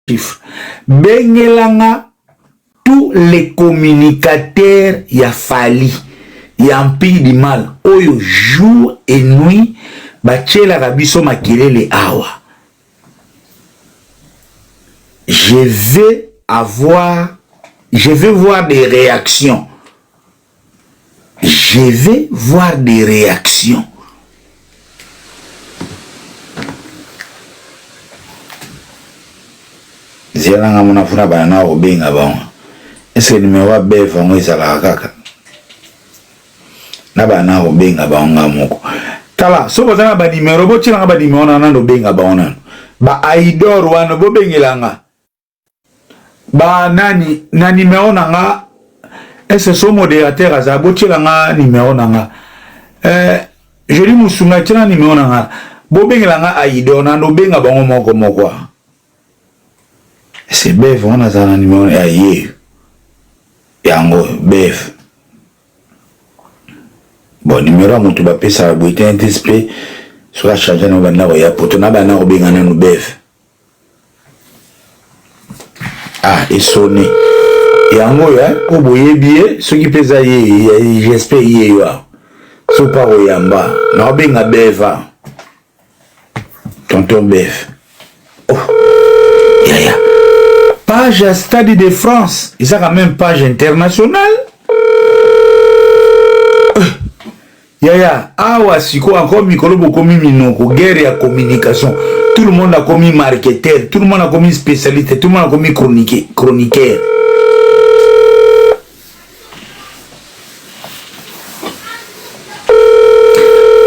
chiffres. Bengelanga tous les communicateurs ya Fali, ya Empire du Mal, oyo jour et nuit, bachela rabiso makelele awa. Je vais voir des réactions. Je vais voir des réactions. Zélanga mona funa bana obenga bango. Est-ce que numéro a beva ngo ezala kaka? Na bana obenga bango moko. Tala, so bazana ba numéro bo tshilanga ba numéro na ndo benga bango nano. Ba idol wana bo bengelanga. Ba nani na numéro nanga. Est-ce que son modérateur a bo tshilanga numéro nanga. Je dis musunga tshilanga numéro nanga. Bo bengelanga idol na ndo benga bango moko moko. C'est bef, on a un numéro aïe. Yango, bef. Bon, numéro à mon tout bapé, ça va boiter un esprit. Soit chargé dans le ya pour ton abana au bengana no bef. Ah, et sonné. Yango, ya, pour boyer billet, ceux qui pèsent aïe, j'espère yé, ya. Sous par au yamba. Non, benga bef, tonton bef. Oh, ya. Page à Stade de France, ils ont quand même page internationale. Yaya, awa siko encore mikolo bokomi minoko, guerre ya communication. Tout le monde a commis marketeur, tout le monde a commis spécialiste, tout le monde a commis chroniqueur.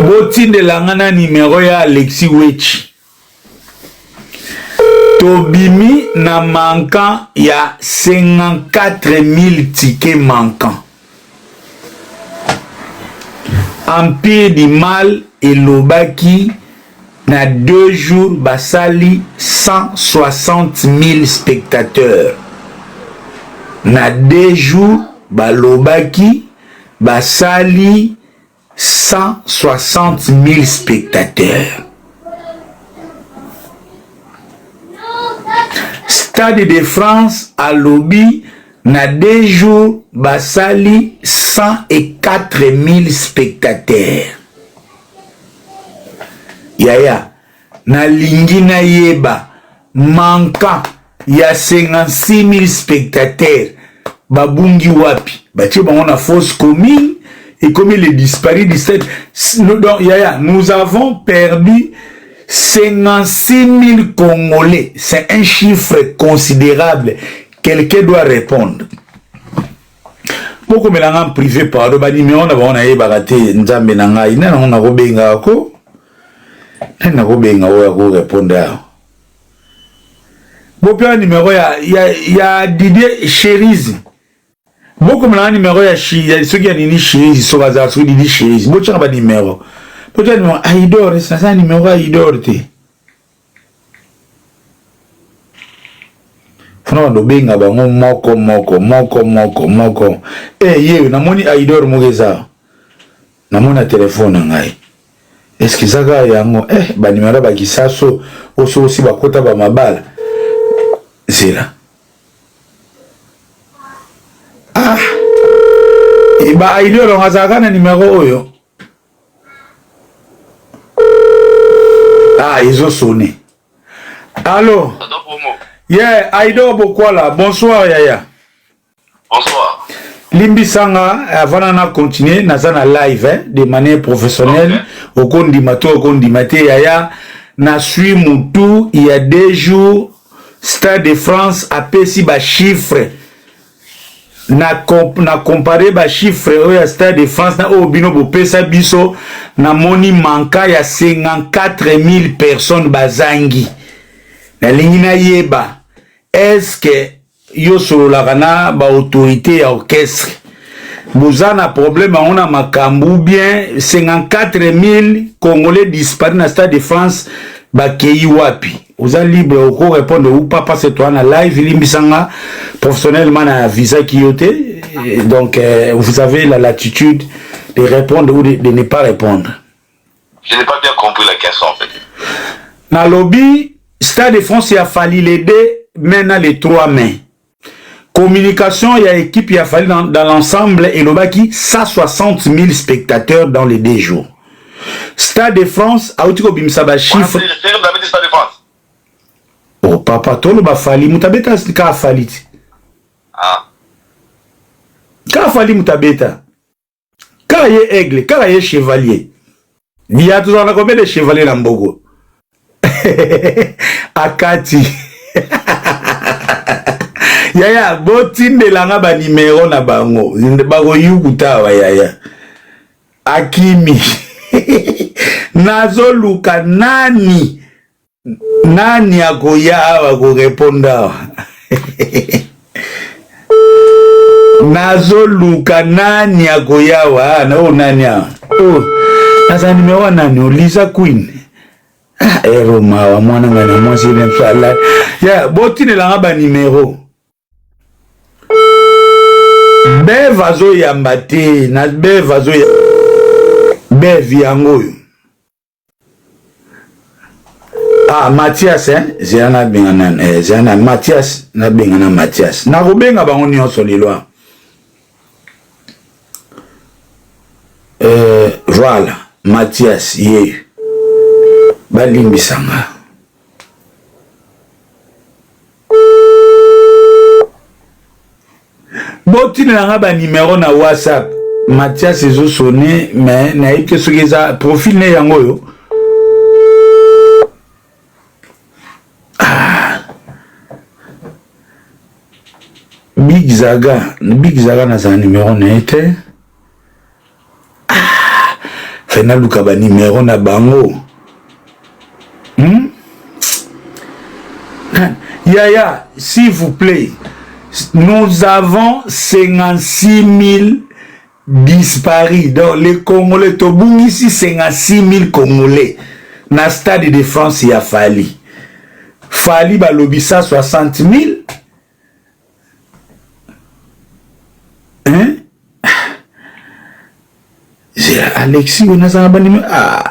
Botin de langana numéro ya Alexis Wechi. Tobimi na manquant, il y a 54 000 tickets manquants. Empire du Mal et Lobaki, na 2 jours, basali 160 000 spectateurs. Na 2 jours, Lobaki, basali 160 000 spectateurs. Stade de France à Lobby, na 2 jours, basali 104 000 spectateurs. Yaya, na Lingina Yeba, manquant, ya 56 000 spectateurs. Babungi wapi, baché on a fausse commune, et comme il est disparu du stade, Yaya, nous avons perdu 56 000 Congolais, c'est un chiffre considérable. Quelqu'un doit répondre. Pourquoi me l'en privé par le bani, mais on a ébarraté Nzambe Nangaï, on a robenga ako, on a robenga ako répondre. Beaucoup numéro il y a Didier Chérizi. Beaucoup me l'en numéro ya ceux qui a dit Chérizi, sont bazar, ceux qui dit Chérizi. Beaucoup de numéro. Peut-être numéro Aïdor, c'est un numéro Aïdor. Faut no benga bango moko. Ye namoni Aïdor Mogeza. Namona téléphone ngai. Est-ce que ça ga yango ba numéro ba kisaso oso aussi ba kota ba mabala. Zira. Ah. Et ba Aïdor ngazaka na numéro oyo. Ah, ils ont sonné. Allô? Yeah, Aïdo Bokwala. Bonsoir, Yaya. Bonsoir. Limbi Sanga, avant de continuer, nous avons live de manière professionnelle. Au compte du matin, au compte du matin, Yaya, na suis Moutou, il y a 2 jours, Stade de France a payé ba chiffre. Na comparé ba chiffre au Stade de France, na obino bo pesa biso, na moni manka ya 54 000 personnes bazangi. Na lingina yeba. Est-ce que yo solo la gana ba autorité ya orchestre bozana problème on a makambu bien 54 000 Congolais disparus na Stade de France ba kei wapi vous êtes libre au répondre ou pas parce que toi na live limbisanga professionnellement na visa kiyote donc vous avez la latitude de répondre ou de ne pas répondre. Je n'ai pas bien compris la question en fait. Na lobby Stade de France a fallu l'aider maintenant les 3 mai. Communication, il y a équipe, il a fallu dans l'ensemble, et l'Obaki, 160 000 spectateurs dans les 2 jours. Stade de France, Aoutiko Bimsaba chiffre. Oh papa, tolo ba fali, mutabeta ka fali. Ah. Ka fali mutabeta. Ka ye aigle, ka ye chevalier. Il y a toujours combien de chevaliers dans Mbogo? Akati. Yaya, botinde langa ba numéro na bango. Bango yukutawa yaya. Akimi. Nazo luka nani akoya awa ko reponda. Nazo luka nani akoya awa na nani awa. Oh, nasa numéro nani Lisa Queen. Roma wa mwana ngana mwasi lemsala. Ya, botinde langa ba numéro. Be vazo yambate na be vazo ya be viangoyo. Ah, Mathias, hein? Zéana Benganan, Zéana Mathias, na Bengana Mathias. Na Rubenga bango nyonso lelo. Voilà, Mathias, ye. Balimbisanga. Botine na ba numéro na WhatsApp. Mathias ezo sonné, mais na yike sogeza profil ne yango yo. Big Zaga na za numéro na été. Fena luka ba numéro na bango. Yaya, s'il vous plaît, nous avons 56 000 disparus. Donc les Congolais, Toboum ici 56 000 Congolais. Na stade de France, il y a Fali. Fali balobisa 60 000. Hein? J'ai Alexis, on a ça numéro. Ah,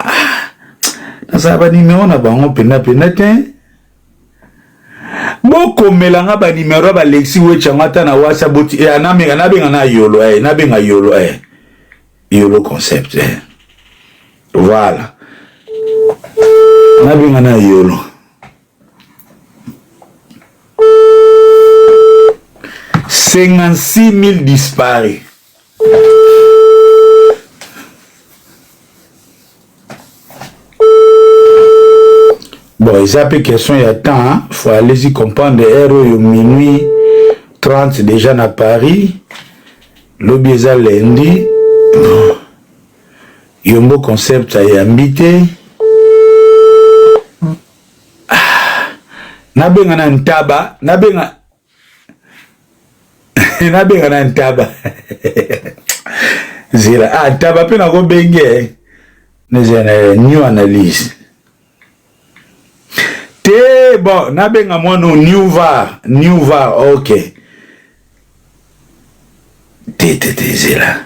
ça numéro na bango pena Boko melanga ba numéro ba Alexis we changata na WhatsApp boti na benga na yolo na benga yolo yolo concept voilà na benga na yolo 56 000 disparus. Bon, ils appellent question il y a temps, hein? Faut aller y comprendre. Héros, minuit 30 déjà à Paris. L'obéza lundi. Yombo concept a yambité. Nabenga na ntaba. Nabenga na ntaba. Zira. Ah, ntaba pe na go benge. Nezana new analyse. Bon, nabenga mono new var, ok. Zela.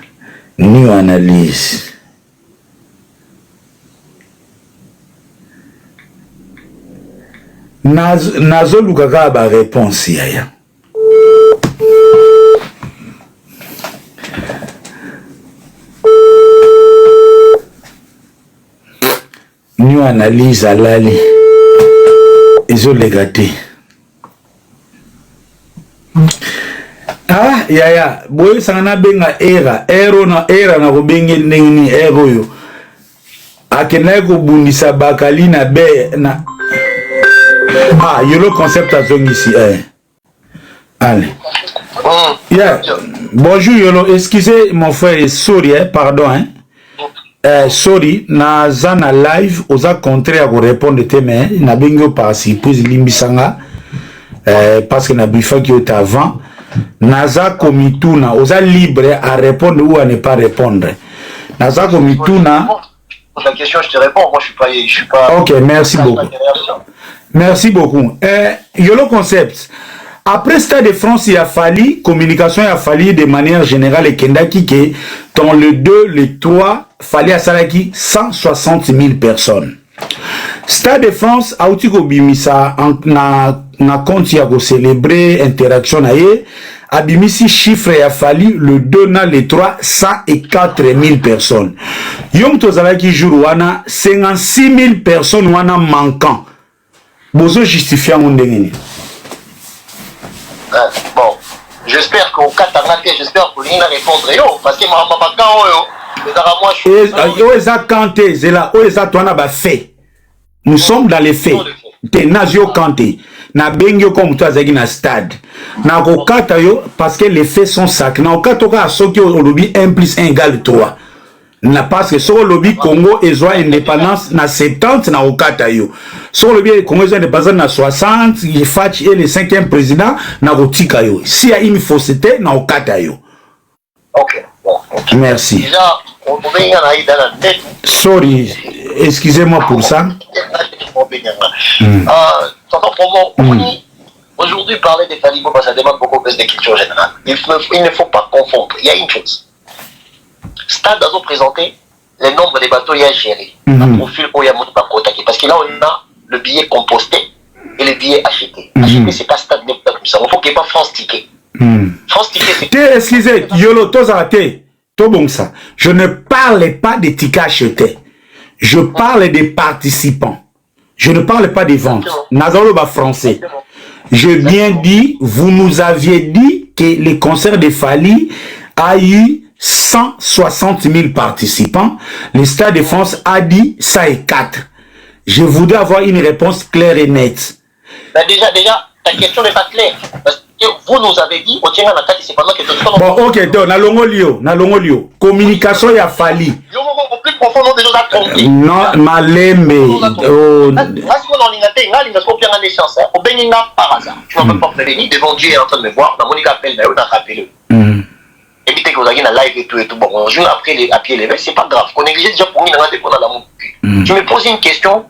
New analyse. Nazo lukaka ba réponse yaya. New analyse alali. Ils ont légaté. Ah, yaya, boy sangana benga ero na robenge nini ero yo. Akena ko bundisa bakali na be na. Ah, yolo concept a zone ici Allez. Yeah. Bonjour yolo, excusez mon frère, sorry pardon sorry, na zana live, oza contre à répondre mais na bingo par surprise limbisanga parce que na bifa qui est avant, naza komituna, oza libre à répondre ou à ne pas répondre. Naza komituna. La question, je te réponds. Moi, je suis pas. Ok, merci beaucoup. Merci beaucoup. Yolo concept. Après Stade de France, il a fallu, communication, il a fallu de manière générale, et Kendaki, que dans le 2, le 3, fallait à Salaki 160 000 personnes. Stade de France, Aoutiko Bimisa, na compte ya ko célébrer interaction na ye abimisi chiffre ya fali le 2 na le 3 104 000 personnes yom tozala ki jour wana 56 000 personnes wana manquant bozo justifier ndengeni. Bon, j'espère qu'au Katanga, j'espère que vous allez répondre parce que moi nous sommes dans les faits. Tenazio Kanté na bengyo comme toi zagi na stade na ko kata yo parce que les faits sont sacrés na okato ka soki au lobby 1 + 1 = 3 na parce que sur le lobby Congo ezwa indépendance na 70 na okata yo sur le lobby Congo ezwa indépendance na 60 il Fachi et le 5e président na kotika yo si y a une fausseté na okata yo. OK, bon. Merci. Déjà on peut y aller dans la tête. Sorry, excusez-moi pour ça. Aujourd'hui, parler des talibans, ça demande beaucoup plus de culture générale. Il ne faut pas confondre. Il y a une chose. Stade a présenté le nombre de bateaux y a géré. Un profil où il y a parce que là, on a le billet composté et le billet acheté. Acheté, c'est pas Stade comme ça. Il faut qu'il n'y ait pas France Ticket. France Ticket, c'est... Excusez, Yolo, bon ça. Je ne parle pas des tickets achetés. Je parle des participants. Je ne parle pas des ventes. Nazalo ba français. J'ai bien dit, vous nous aviez dit que le concert de Fali a eu 160 000 participants. Le Stade de France a dit ça est 4. Je voudrais avoir une réponse claire et nette. Ben déjà, ta question n'est pas claire. Parce que vous nous avez dit, c'est pendant que bon, ok, donc, na longolio. Communication ya Fali. Plus profond, non, malembe. Parce qu'on en a des chances. Au Bénina, par hasard. Tu ne vas pas prévenir devant Dieu est en train de me voir. Dans mon appel, on a rappelé. Évitez que vous ayez un live et tout. Bon, on joue après à pied levé, c'est pas grave. Qu'on néglige déjà pour nous, tu me poses une question,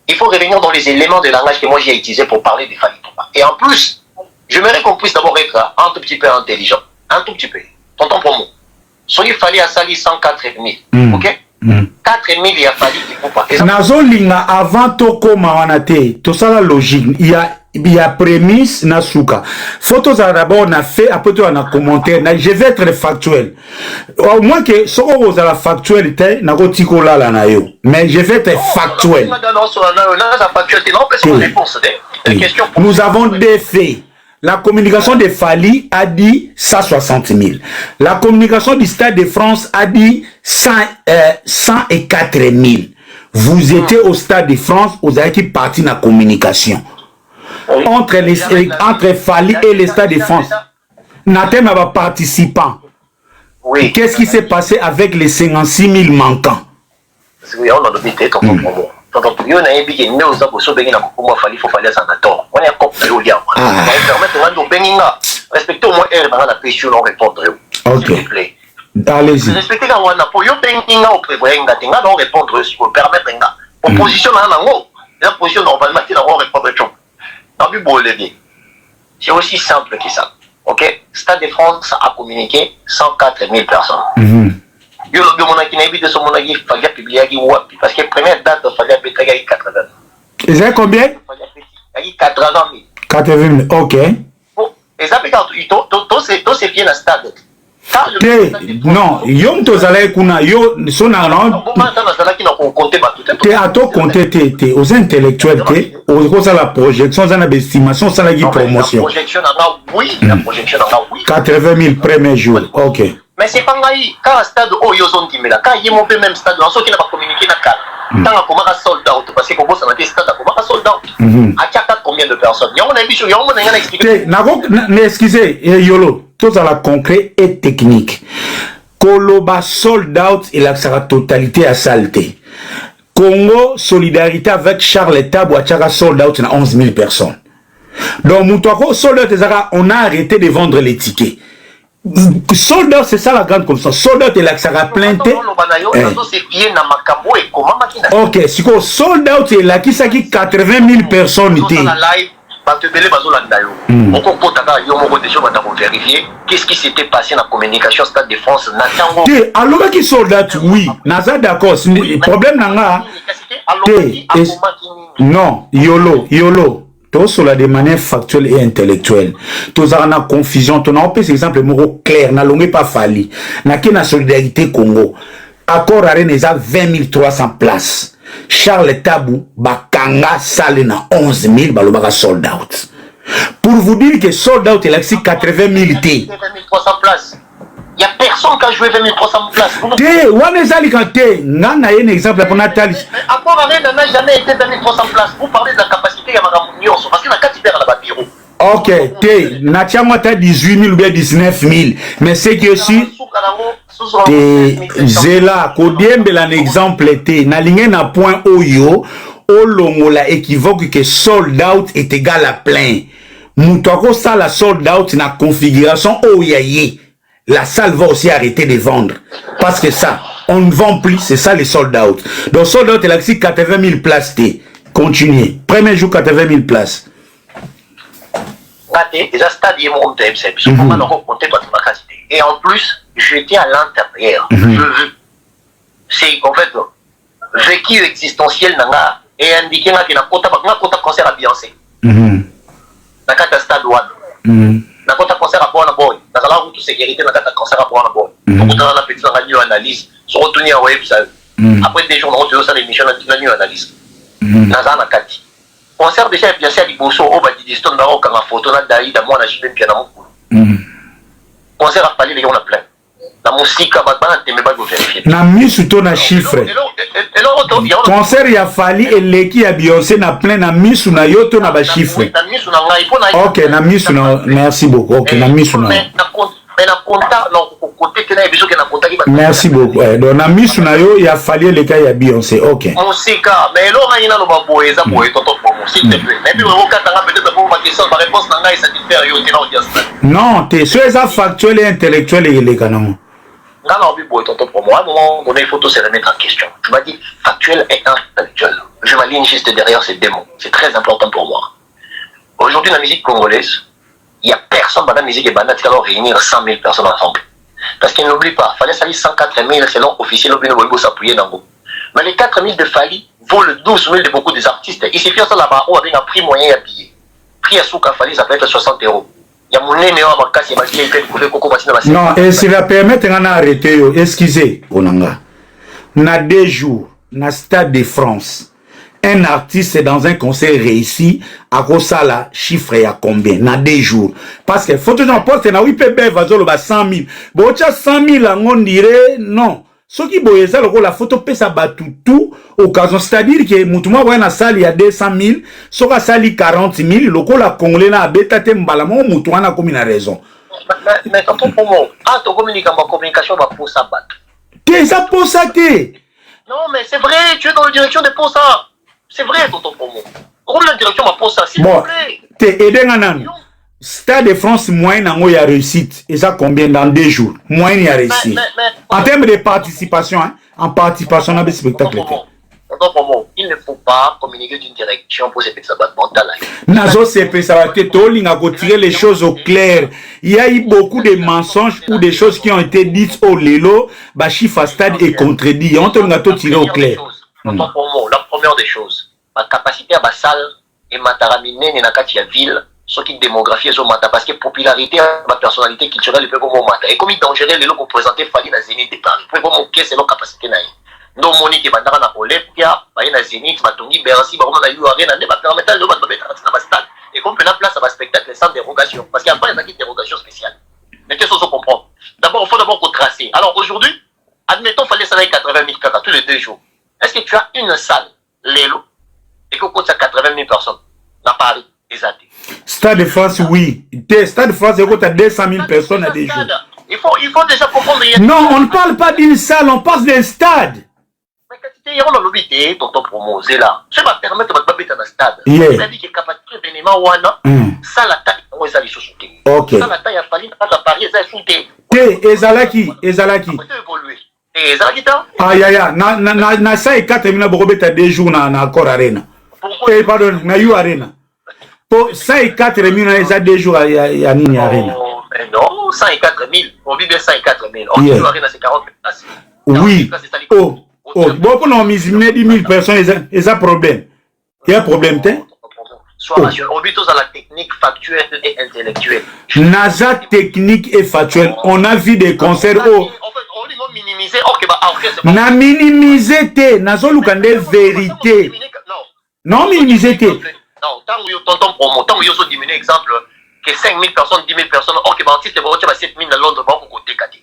il faut revenir dans les éléments de langage que moi j'ai utilisé pour parler des Fali. Et en plus, j'aimerais qu'on puisse d'abord être un tout petit peu intelligent. Un tout petit peu. Tonton pour moi. Soyez Fali à Sali 104 000. Ok? 4 000, il a fallu qu'il faut pas. Nazolinga avant toko mawanate, tout ça la logique. Il y a prémisse na souka. Photos d'abord on a fait, après tout on a commenté. Je vais être factuel. Au moins que ce qu'on vous a la factualité, na gotiko la la na yo. Mais je vais être factuel. Nous avons des faits. La communication de Fali a dit 160 000. La communication du Stade de France a dit 104 000. Vous étiez au Stade de France, vous avez qui parti dans la communication. Entre Fali et le Stade de France. Natem a participant. Oui. Qu'est-ce qui s'est passé avec les 56 000 manquants? Oui, on a donné ton propos. Donc, il y a un peu de choses qui sont fallait sanator. On est un couple de liens. On va permettre de Beninga. Respectez au moins la question, on répondre. Ok. S'il vous plaît. Allez-y. Respectez quand on a pour yo Beninga, on prévoit on répondre si vous permettez. Opposition à l'ango. La position normalement, on répondre. C'est aussi simple que ça. Ok? Stade de France a communiqué 104 000 personnes. Yo le mon qui n'a de son monagi fallait publier qui wapi parce que première date fallait payer 80 000. Ils avaient combien? 80 000. 80 000. OK. Bon, et ça fait quand c'est bien à stade. Non, yom tozala kuna yo sona non. Te ato compter te aux intellectuels te aux la projection ça na estimation ça la promotion. La projection oui, la projection oui. 80 000 premier jour. OK. Mais c'est pas ngaï quand un stade oh yo zone timela quand il monte même stade dans ceux qui n'a pas communiqué na cas. Tant à comment sold out parce que pour ça na stade comment sold out. À Tchaka combien de personnes? Il y a on a vu il y a on a expliqué. Mais excusez Yolo, tout ça la concret et technique. Koloba sold out et la totalité à saleté. Congo solidarité avec Charles Tabou à Tchaka sold out na 11 000 personnes. Donc Moutouako sold out on a arrêté de vendre les tickets. Soldat, c'est ça la grande conscience. Soldat, il a plainte. Ok, si quoi soldat, il a qui ça qui 80 000 personnes. Qu'est-ce qui s'était passé dans la communication Stade de France? Alors qui soldat, oui, Naza d'accord. Le problème n'a pas. Non, Yolo. Tout cela de manière factuelle et intellectuelle. Tous en a confusion. Tu n'as pas exemple mot clair. N'a l'ongé pas fallu. N'a qu'une la solidarité Congo. Accord à Renesa 20 300 places. Charles Tabou, Bakanga, Salena 11 000, balobaka sold out. Pour vous dire que sold out, il a 80 000 T. 20 300 places. Il n'y a personne qui a joué 20 300 places. T, on est allé quand T. N'a un exemple pour Nathalie. Accord à Rennes n'a jamais été 20 300 places. Vous parlez de la capacité à Madame Mounion. Parce qu'il y a 4 hyper à la bureau. Ok, T, Natia Mota 18 000 ou bien 19 000. Mais c'est que si. T, Zela, Kodien de l'exemple T, n'a na point Oyo, Olongola équivoque que sold out est égal à plein. Moutako ça la sold out na configuration Oyaye. La salle va aussi arrêter de vendre. Parce que ça, on ne vend plus, c'est ça les sold out. Donc sold out, il a 80 000 places T. Continuez. Premier jour, 80 000 places. Déjà, stade, il et en plus, j'étais à l'intérieur. C'est en fait, vécu existentiel nanga et indiqué que na kota concert à Beyoncé. Na kata stade one. Na kota concert à Burna Boy. Na kala route sécurité na kata concert à Burna Boy. Donc on a la petite analyse, se retourner à website. Après des jours, on a ça l'émission na new analyse. Na za na kati. Concert déjà bien sûr à Liboso au badi diston na oka na photo na dai da moi na jibe piano moko. Concert à Fali les on a plein. La musique à Batman te me pas vérifier. Na misu to na chiffre. Concert ya Fali et leki ya Beyoncé na plein na misu na yoto na ba chiffre. OK, na misu na merci beaucoup. OK, na misu na. Merci beaucoup. Donc na misu na yo ya Fali leki ya Beyoncé. OK. Musique mais là on a ina no babo eza boye tonton pour moi s'il te plaît. Mais puis on katanga peut-être pour ma question ma réponse na ngai satisfaire yo te na audience. Non, t'es sur les factuel et intellectuel et les canons. Non, pour moi, à un moment donné, il faut tout se remettre en question. Je m'as dit factuel et intellectuel. Je m'aligne juste derrière ces démons. C'est très important pour moi. Aujourd'hui, dans la musique congolaise, il n'y a personne dans la musique et banane qui va réunir 100 000 personnes ensemble. Parce qu'il n'oublie pas, il fallait salir 104 000 selon officiel, il s'appuyer dans vous. Mais les 4 000 de Fali volent 12 000 de beaucoup des artistes. Il suffit de ça là-bas, on avait un prix moyen à payer. Prix à souk à Fali, ça peut être 60 €. Non, et si va permettre d'arrêter, excusez, Onanga. Na 2 jours, na Stade de France, un artiste dans un concert réussi, à cause la chiffre à combien? Na 2 jours. Parce que faut toujours poster na 8 PB, va 100 000. Bon, 100 000, on dirait, non. Ce qui boye ça, la photo pesa batutu, occasion, c'est-à-dire que Moutouma voit na salle il y a 200 000, soka salle 40 000, loko la congolais na beta te mbalamo, Moutouma na comme une raison. Mais tonton pour moi, ah, ton communication va pour ça battre. T'es ça pour ça, t'es. Non, mais c'est vrai, tu es dans la direction de pour ça. C'est vrai, tonton pour moi. Comme la direction va pour ça, s'il vous plaît. T'es aidé nanan. Stade de France, moyen y a réussite. Et ça combien dans 2 jours? Moyen y a réussi. En termes de participation, hein, en participation à des spectacles. Il ne faut pas communiquer d'une direction pour ces petits abattements. Nazo CP, ça va être tirer les choses au clair. Il y a eu beaucoup de mensonges ou des choses qui ont été dites au Lelo, Bachifa Stade est contredit. On te tirer au clair. La première des choses, ma capacité à ma salle et ma taramine n'a qu'à la ville. Ce qui démographie est au matin parce que popularité ma personnalité culturelle peut comme au matin et comme il dangereux les locaux présentés Fali na Zénith de Paris peut comme ok c'est leur capacité naïe donc Monique et bandara na Olympia ba na Zénith batongi Bercy ba na yu arena ne ba permettre le ba mettre na stade et comme na place à spectacle sans dérogation parce qu'il y a pas une dérogation spéciale mais qu'est-ce qu'on se comprend d'abord il faut d'abord tracer alors aujourd'hui admettons fallait ça 80 000 caca tous les 2 jours est-ce que tu as une salle Lélo et que compte ça 80 000 personnes à Paris exact. Stade de France, oui. Stade de France, il y a 200 000 personnes à des jours. Il faut déjà comprendre. Non, on ne parle pas d'une salle, on parle d'un stade. Mais quand tu es en lobby, tonton promoté là, ça va permettre de mettre dans un stade. C'est-à-dire que capacité d'événement wana, ça la taille, on est allé sous-souter. Ok. Ça la taille à Paris, à Paris, ça est sous-souter. Ezalaki. Ah, na ça et 4 000 borobeta 2 jours na Accor Arena. Pardon, na You Arena. Pour 104 000, il y a 2 jours à Nini Arena. Non, 104 000. On vit bien 104 000. On vit Arena, c'est 40 places. Oui. Bon, pour nous, 10 000 personnes, il y a un problème. Il y a un problème, t'es? soit rationnel. Au but, à la technique factuelle et intellectuelle. Naza technique et factuelle. On a vu des concerts où... En fait, on dit minimiser. Ok, bah après, c'est pas... Na minimiser te. Nazo lukande vérité. Non, minimiser te. Non, tant que tonton promo, tant que vous diminuez, exemple, que 5 000 personnes, 10 000 personnes, ok, bah artiste, bah, tu vas 7 000 à Londres, bah, vous côté Kati.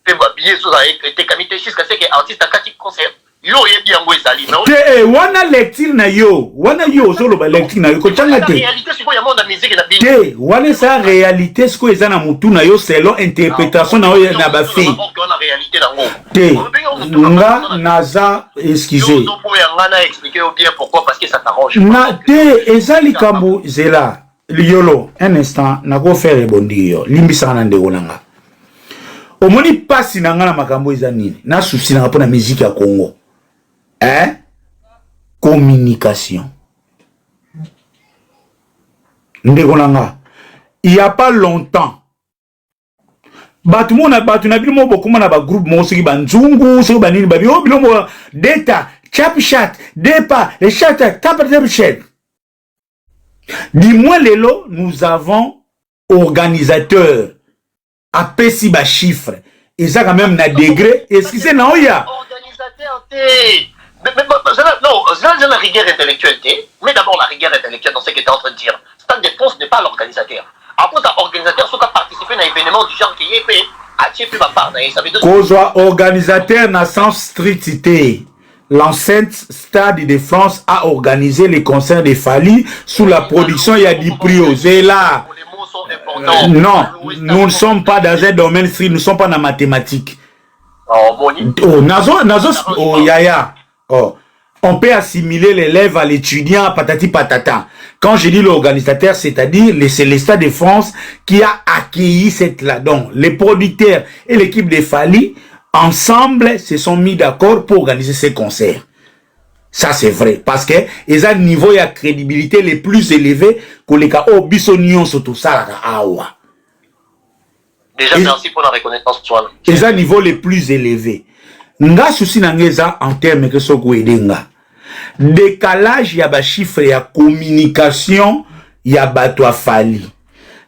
Fait, bah, billet, sous la été, kamité, jusqu'à ce que artiste, à Kati, concert. Yo yebi yango ezali te wana lecture na yo wana yo solo ba lecture na yo ko changa te réalité siko ya monde musique na bini te wana sa réalité siko eza na mutu na yo selon interprétation na yo na ba fi te nga naza excusez yo po ya ngana expliquer bien pourquoi parce que ça t'arrange na te ezali kambu zela liolo un instant na ko faire rebondi yo limbisa na ndeko nanga omoni pasi na nga na makambo eza nini na souci na pona musique ya Congo. Hein? Communication. Ndegonanga. Il n'y a pas longtemps. Batumona batunabi mo bokuma na ba groupe mo soki banzungu soki banini babi o bilomo data chap chat depa et chat tap chat. Dis-moi lelo nous avons organisateurs à pesi ba chiffre et ça quand même na degré est-ce que c'est na oya organisateur non, c'est la rigueur intellectuelle, mais d'abord la rigueur intellectuelle dans ce que tu es en train de dire. Stade de France n'est pas l'organisateur. Après, l'organisateur, soit participer à un événement du genre qui est fait, à Tchèque, ma part, ça veut dire. Qu'on soit organisateur dans sens strictité. L'enceinte Stade de France a organisé les concerts de Fali sous la production, il y a du prix aux là. Non, nous ne sommes pas dans un domaine strict, nous ne sommes pas dans la mathématique. Oh, yaya. Oh, on peut assimiler l'élève à l'étudiant, patati patata. Quand je dis l'organisateur, c'est-à-dire c'est le Stade de France qui a accueilli cette là. Donc, les producteurs et l'équipe de Fali, ensemble, se sont mis d'accord pour organiser ces concerts. Ça, c'est vrai. Parce que, ils ont un niveau de crédibilité les plus élevés que les cas au bisonion sur tout ça, là, déjà, merci pour la reconnaissance, Swan. Ils ont un niveau les plus élevés. Nga souci nangeza en termes que ce que décalage ya ba chiffre ya communication ya bato Fali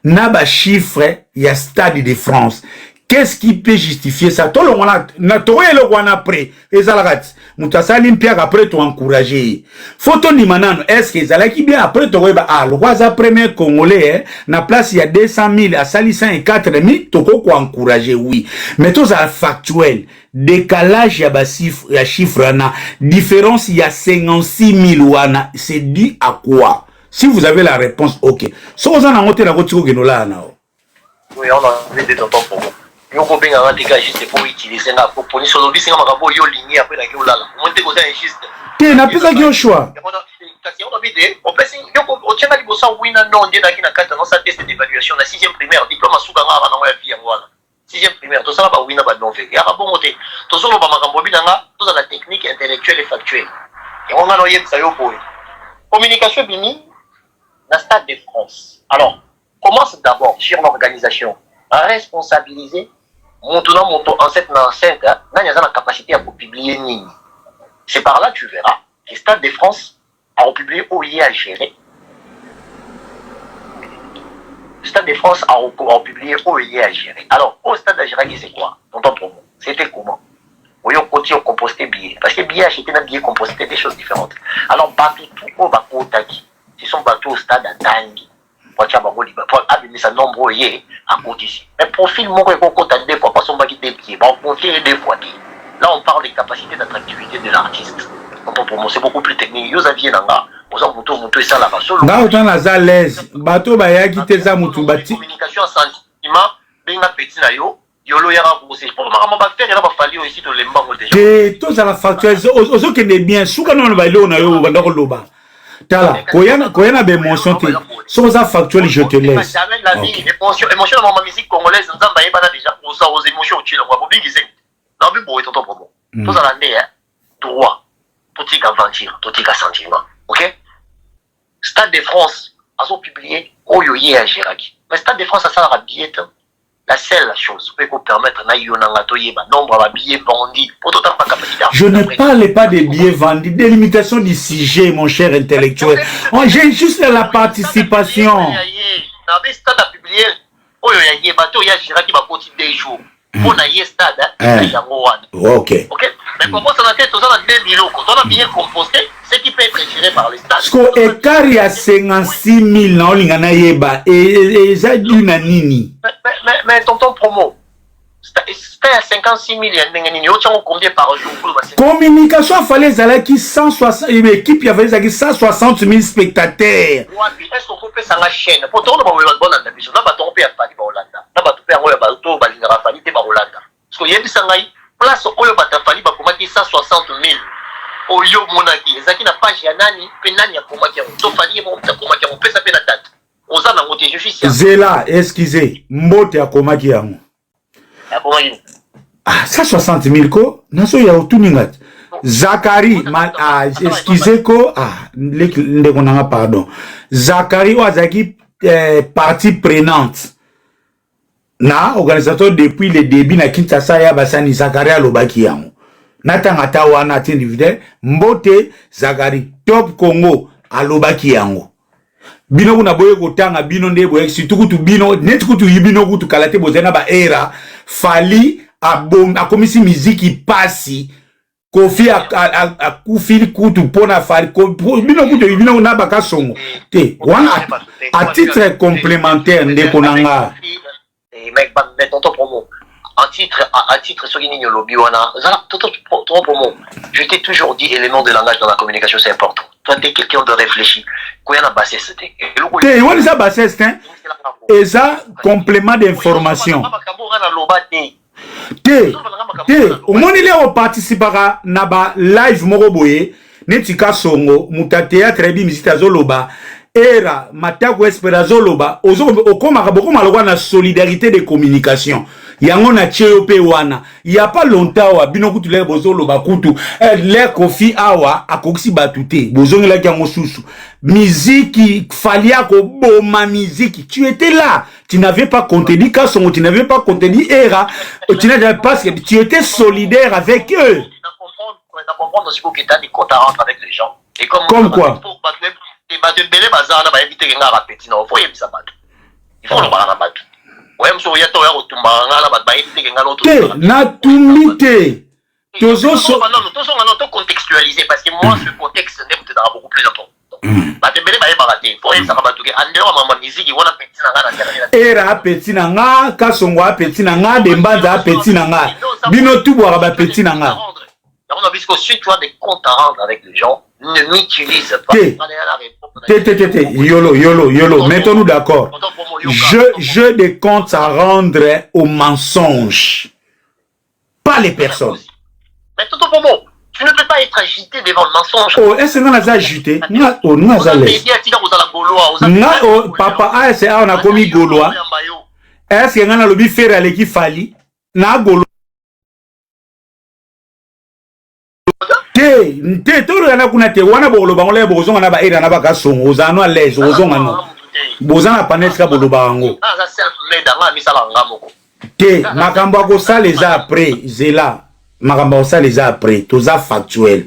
na ba chiffre ya Stade de France. Qu'est-ce qui peut justifier ça? Tout le monde na toye le wana après ezalagat mutasali mpia après to encourager photo ni manano est-ce que ezalaki bien après to weba le roi premier congolais na place il y a 200 000 à sali 104 000 toko ko encourager oui mais tout ça factuel décalage ya ba chiffre na différence il y a 56 000 wana c'est dû à quoi? Si vous avez la réponse, ok. Si vous avez la réponse, oui, on a vu des temps pour vous. Yo ko benga nga dégage juste pour utiliser na pour poni solo bisinga makabo yo ligne après la yo lala monte ko ça juste te na pesa ki choix kasi on a vidé on peut yo ko o tchenga libosa wina non ndiye na kina kata no sa test d'évaluation na 6e primaire diplôme suka nga na ya fi ngwana 6e primaire to ça ba wina ba non fait ya ba bongo te to solo ba makambo binanga to za la technique intellectuelle et factuelle et on a no yeb sa yo boy communication bini na Stade de France. Alors commence d'abord sur l'organisation à responsabiliser maintenant en cette enceinte, il y a la capacité à publier Nini. C'est par là tu verras que Stade de France a publié OIE à gérer. Stade de France a publié OIE à gérer. Alors, au Stade de gérer, c'est quoi? C'était comment? Oui, on continue à composter billets. Parce que billets achetés dans billets compostés, des choses différentes. Alors, bateau tout au bateau taki. Ce sont bateaux au stade à Tangi. Pour abîmer un nombre à côté ici. Mais profil mon côté deux fois, pas son baguette des pieds, on compter deux fois. Là on parle des capacités d'attractivité de l'artiste. C'est beaucoup plus technique. Vous aviez là, vous avez moto et ça là-bas. Là autant la zalaise, bateau baya qui te za mutu bati. Communication sentiment, benga petit na yo. Yolo yara c'est pour ma ba faire là ba fali ici to lembango déjà. Et tout ça la facture ozo kende bien souka non ba lo na yo ba ndako loba. Tala, koyana bémotion te. Sans ça factuel, je te laisse. La vie, émotion dans ma musique congolaise, nous avons déjà aux émotions au Chili. On va bien dire. Non, mais bon, c'est ton problème. Tout ça, droit, tout est aventure, tout est sentiment. Ok? Stade de France, a publié, oh yo, à Géraki. Mais Stade de France, ça sert à billet. La seule chose qui peut permettre de nombre de billets vendus. Je ne parle pas des billets vendus, des limitations du sujet, mon cher intellectuel. J'ai juste la participation. Ok. Mais comment ça n'a été dans 2000 euros? Quand on a bien composté, ce qui peut être géré par l'État. Parce que l'écart il y a 56 000 dans l'Inganaïeba et ça dit nini. Mais tonton promo, c'était à 56 000 il y a combien par jour? Communication, il fallait aller 160, l'équipe, il y avait 160 000 spectateurs. Est-ce qu'on peut faire ça la chaîne? Pour tout le monde, on a une bonne on peut faire Hollanda. Parce qu'il y a des place oyo batafali bakomaki 160 000 oyo monaki ezaki na page ya nani pe nani akomaki yango to fali mo akomaki yango pesa pe na date oza na ngote je suis sûr zela excusez mbote akomaki yango akomaki 160 000 ko naso ya otuningati Zakari excusez ko ndeko nanga pardon Zakari wazaki partie prenante na organisateur depuis le début na Kinshasa ya basani Zakaria lobaki yango natanga ta wana tindivide mbote Zakari top Congo alobaki yango bino kuna boye kotanga bino ndebo surtout kutu bino net kutu yibino kutu kalate bozena ba era fali akomisi muziki pasi kofi akufili kutu pona fali bino kutu yibino na bakasongo te wana à titre complémentaire ndeko nanga mais tonton promo, à titre sur une lobby, tonton promo, je t'ai toujours dit, élément de langage dans la communication, c'est important. Toi, t'es quelqu'un de réfléchi. Quand il y a un bassesse, t'es ça bassesse, et ça, complément d'information. Au moins, il est participera naba live moroboye, netika songo, muta théâtre bi misita zoloba. Era matako esperazo loba ozo okoma kaboko malokwa na solidarité de communication yango na cheope wana il y a pas longtemps wa bino kutu le bozo loba kutu le kofi awa akoksi batute bozongela yango susu musique falia ko boma musique tu étais là tu n'avais pas contenu Kasongo tu n'avais pas contenu Era tu n'avais pas parce que tu étais solidaire avec eux comprendre aussi que tu as des comptes à rendre avec les gens et comme quoi il faut le voir contextualiser parce que moi ce contexte n'est beaucoup plus important. Era petit nanga Kasongo petit nanga Dembaza petit nanga bino tubo ba petit nanga on a vu que si tu as des comptes à rendre avec les gens ne m'utilise pas. Yolo, mettons-nous d'accord. Je des comptes à rendre aux mensonges, pas les personnes. Mais tout au moment, tu ne peux pas être agité devant le mensonge. Oh, est-ce qu'on a agité? Nous papa, c'est on a commis Gaulois. Est-ce qu'on a lobby faire à l'équipe Fali? Na Gaulois. Tout le monde a été wana boloba ngole bozonga na ba era na baka songo ozano à l'aise ozonga no bozana paneska boloba ngo te makambo ko ça les a après zela makambo ça les a après tout ça factuel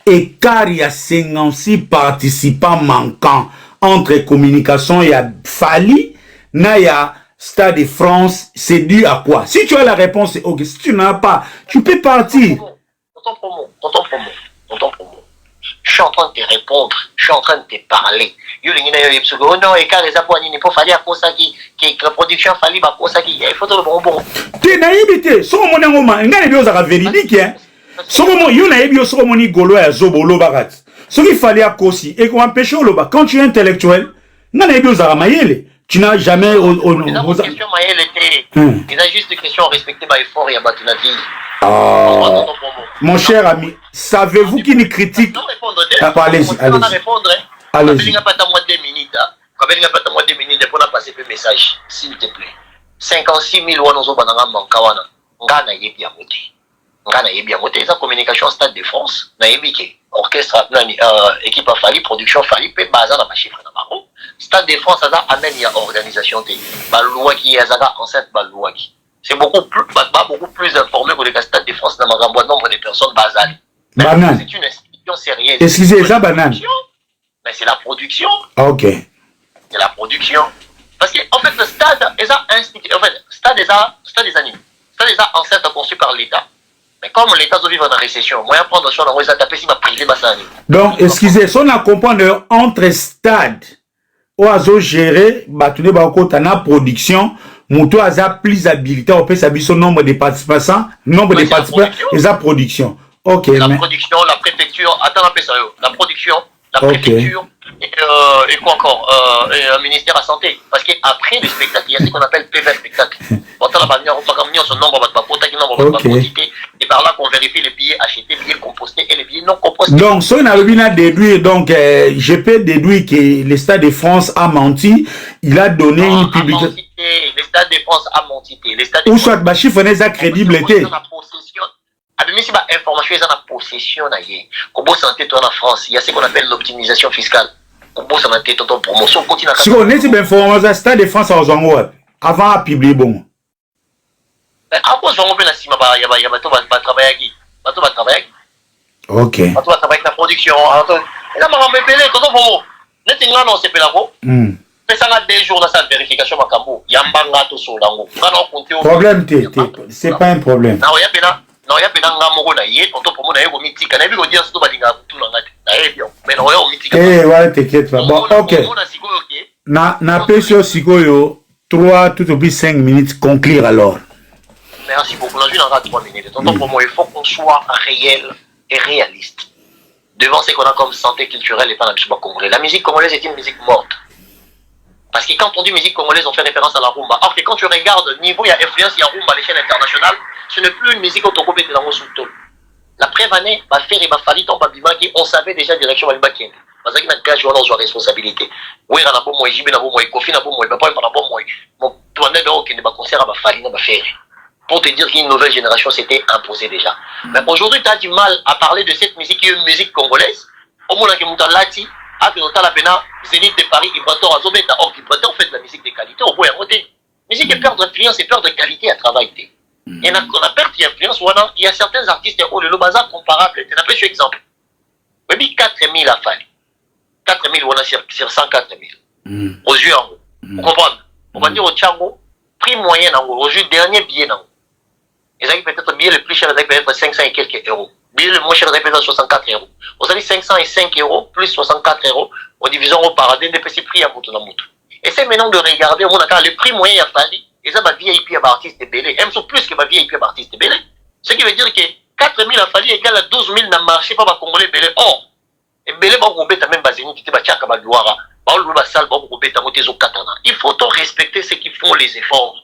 et car il y a 56 participants manquants entre communication il y a Fali na ya Stade de France c'est dû à quoi? Si tu as la réponse c'est OK, si tu n'as pas tu peux partir. Je suis en train de te répondre, je suis en train de te parler. Oh non, et car les apôtres, il faut faire à cause qui la production fallait à cause qui il faut le bonbon. T'es naïveté, son mon ngoma, ngane bio za véridique hein. Son mon yo naïbio son mon igolo ya zobolo barat. Ce qu'il fallait à cause et qu'on empêche loba quand tu es intellectuel, ngane bio za mayele. Tu n'as jamais question mayele était. Il a juste des questions respectées par effort et à battre la vie. Mon cher ami, savez-vous qui nous critique? Allez-y. Allez-y. Pas ta moins 2 minutes. Quand même, pas ta moins 2 minutes pour passer le message, s'il te plaît. 56 000 euros nous avons mankawana. Ngana yebi amote. Ngana yebi amote. Ça communication Stade de France. Na yebi ke orchestre, équipe Fali, production Fali, peut baser dans ma chiffre na maro. Stade de France, ça a même une organisation. La loi qui est enceinte, la loi qui. C'est beaucoup plus informé que le Stade de France dans le nombre de personnes basales. Banane. C'est une institution sérieuse. Excusez, ça banane. Mais c'est la production. Ok. C'est la production. Parce qu'en fait, le stade est institué. En fait, le stade est animé. Le stade est enceinte construit par l'État. Mais comme l'État doit vivre en récession, moi, prendre soin de taper si ma privé, donc, excusez, si on a compris entre stade, où on géré, battu la production, Moutou a plus habilité, on peut savoir son nombre de participants, et sa production. Ok. La production, la préfecture, attends, la production, la préfecture, et quoi encore, et le ministère de la Santé. Parce qu'après le spectacle, il y a ce qu'on appelle PV spectacle. On a son nombre, nombre, quantité, et par là qu'on vérifie les billets achetés, les billets compostés et les billets non compostés. Donc, si on a bien déduire, donc, je peux déduire que le Stade de France a menti, il a donné une publicité. Le Stade de France a menti. Ou soit, ma chiffre n'est pas crédibilité. Mais si ma information est en possession, comme santé en France, il y a ce qu'on appelle l'optimisation fiscale. Comme santé ton promotion continue. Si on est bien information, Stade de France a besoin avant de publier bon. Après, on va il y a travailler. Ok. On va travailler la production. Et là, on va me payer. Non, c'est pas là. Mais ça a 2 jours dans sa vérification. Il y a un bangato sur l'angle. Problème, c'est pas un problème. Non, il y a bien. Non, il y a bien un gamour là. Il y a un pour mon mythique. On a vu dire que tu vas tout le mais non, il y a un mythique. Eh, ouais, t'inquiète pas. Bon, ok. Na pêche Sikoyo, 3 tout au plus 5 minutes conclure alors. Merci beaucoup. Là, je n'en 3 minutes. Tonton, pour moi, il faut qu'on soit réel et réaliste. Devant ce qu'on a comme santé culturelle et pas la musique congolaise. La musique congolaise est une musique morte. Parce que quand on dit musique congolaise, on fait référence à la rumba. Or que quand tu regardes le niveau, il y a influence, il y a rumba à l'échelle internationale, ce n'est plus une musique autocoupée de la sous tout. La prévanée, va faire et va falloir tomber bimaki, on savait déjà direction à Mbakien. Parce qu'il y a un gage où on a responsabilité. Oui, on a bon moi, Jibé, on a bon moi, Kofi, on a bon moi, Papa, on a bon moi. Mon tournée de hockey, va concert, va falloir, va faire. Pour te dire qu'une nouvelle génération s'était imposée déjà. Mais aujourd'hui, tu as du mal à parler de cette musique qui est une musique congolaise. Au moment où on a lati, à que la pena, Zénith de Paris, Gibraltar, Azobeta, or Gibraltar, on fait de la musique de qualité, au bout et musique est peur d'influence et peur de qualité à travailler. Et on a peur d'influence, il y a certains artistes, le bazar comparable, tu as pris un exemple. Oui, 4 000 a fallu. 4 000, on a sur 104 000. Aux yeux en haut. Vous comprenez? On va dire au Tchango, prix moyen en haut, au jeu dernier billet en haut. Ils ont peut-être le billet le plus cher, peut-être 500 et quelques euros. Le billet le moins cher, peut-être 64 euros. Vous avez 505 euros plus 64 euros, en division au paradis, de petits prix à Moutou. Essayez maintenant de regarder le prix moyen à Fali, et ça va VIP à artiste de Belé. Même plus que ma VIP à artiste de Belé. Ce qui veut dire que 4 000 à Fali égale à 12 000 dans le marché, pas ma Congolais Belé. Or, et Belé va rouber ta même basine qui te va tchaka ma gloire. Il faut respecter ceux qui font les efforts.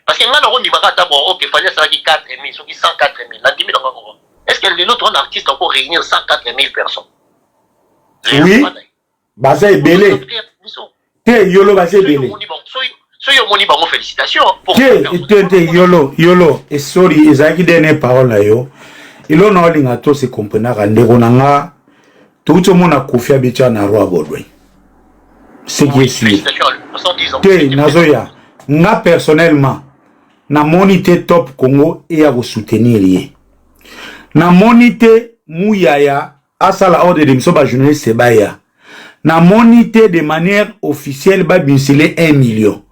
Parce que là, on dit qu'il fallait 4 000, 104 000. Est-ce que l'autre artiste a encore réunir 104 000 personnes? Oui. Basé Belé. Yolo Basé Belé. Félicitations. Yolo. Et sorry, Ezaki dernière parole là yo. Il on a linga to se comprendre randeko nanga. Tout le monde a confié à Bétia na roi Baudouin. C'est qui est sûr. Nazoya. Nga personnellement, na monité top Congo et à vous soutenir. Na monité Mouyaya, asala ordre de m'so ba journaliste sebaya. Na monité de manière officielle ba bincelé 1 million.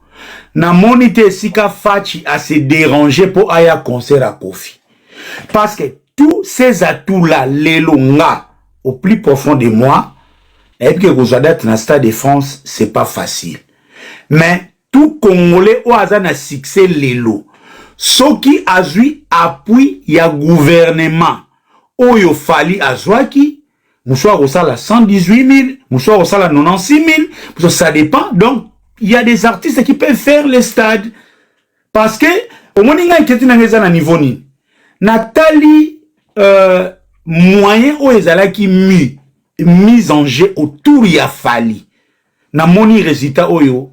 Na monité Sika Fachi a se déranger pour aya concert à Kofi. Parce que tous ces atouts là, les longa au plus profond de moi, et que vous avez dans le Stade de France, c'est pas facile. Mais tout Congolais au hasard na succès lelo. Ce qui a eu appui, il y a gouvernement. Oyo fali azwaki, mouchoir au sala 118 000, mouchoir au sala 96 000, ça dépend. Donc, il y a des artistes qui peuvent faire les stades. Parce que, au moins, il y a un niveau ni. Nathalie, moyen où ils qui mis en jeu autour il y a fallu. Na moni résultat oyo.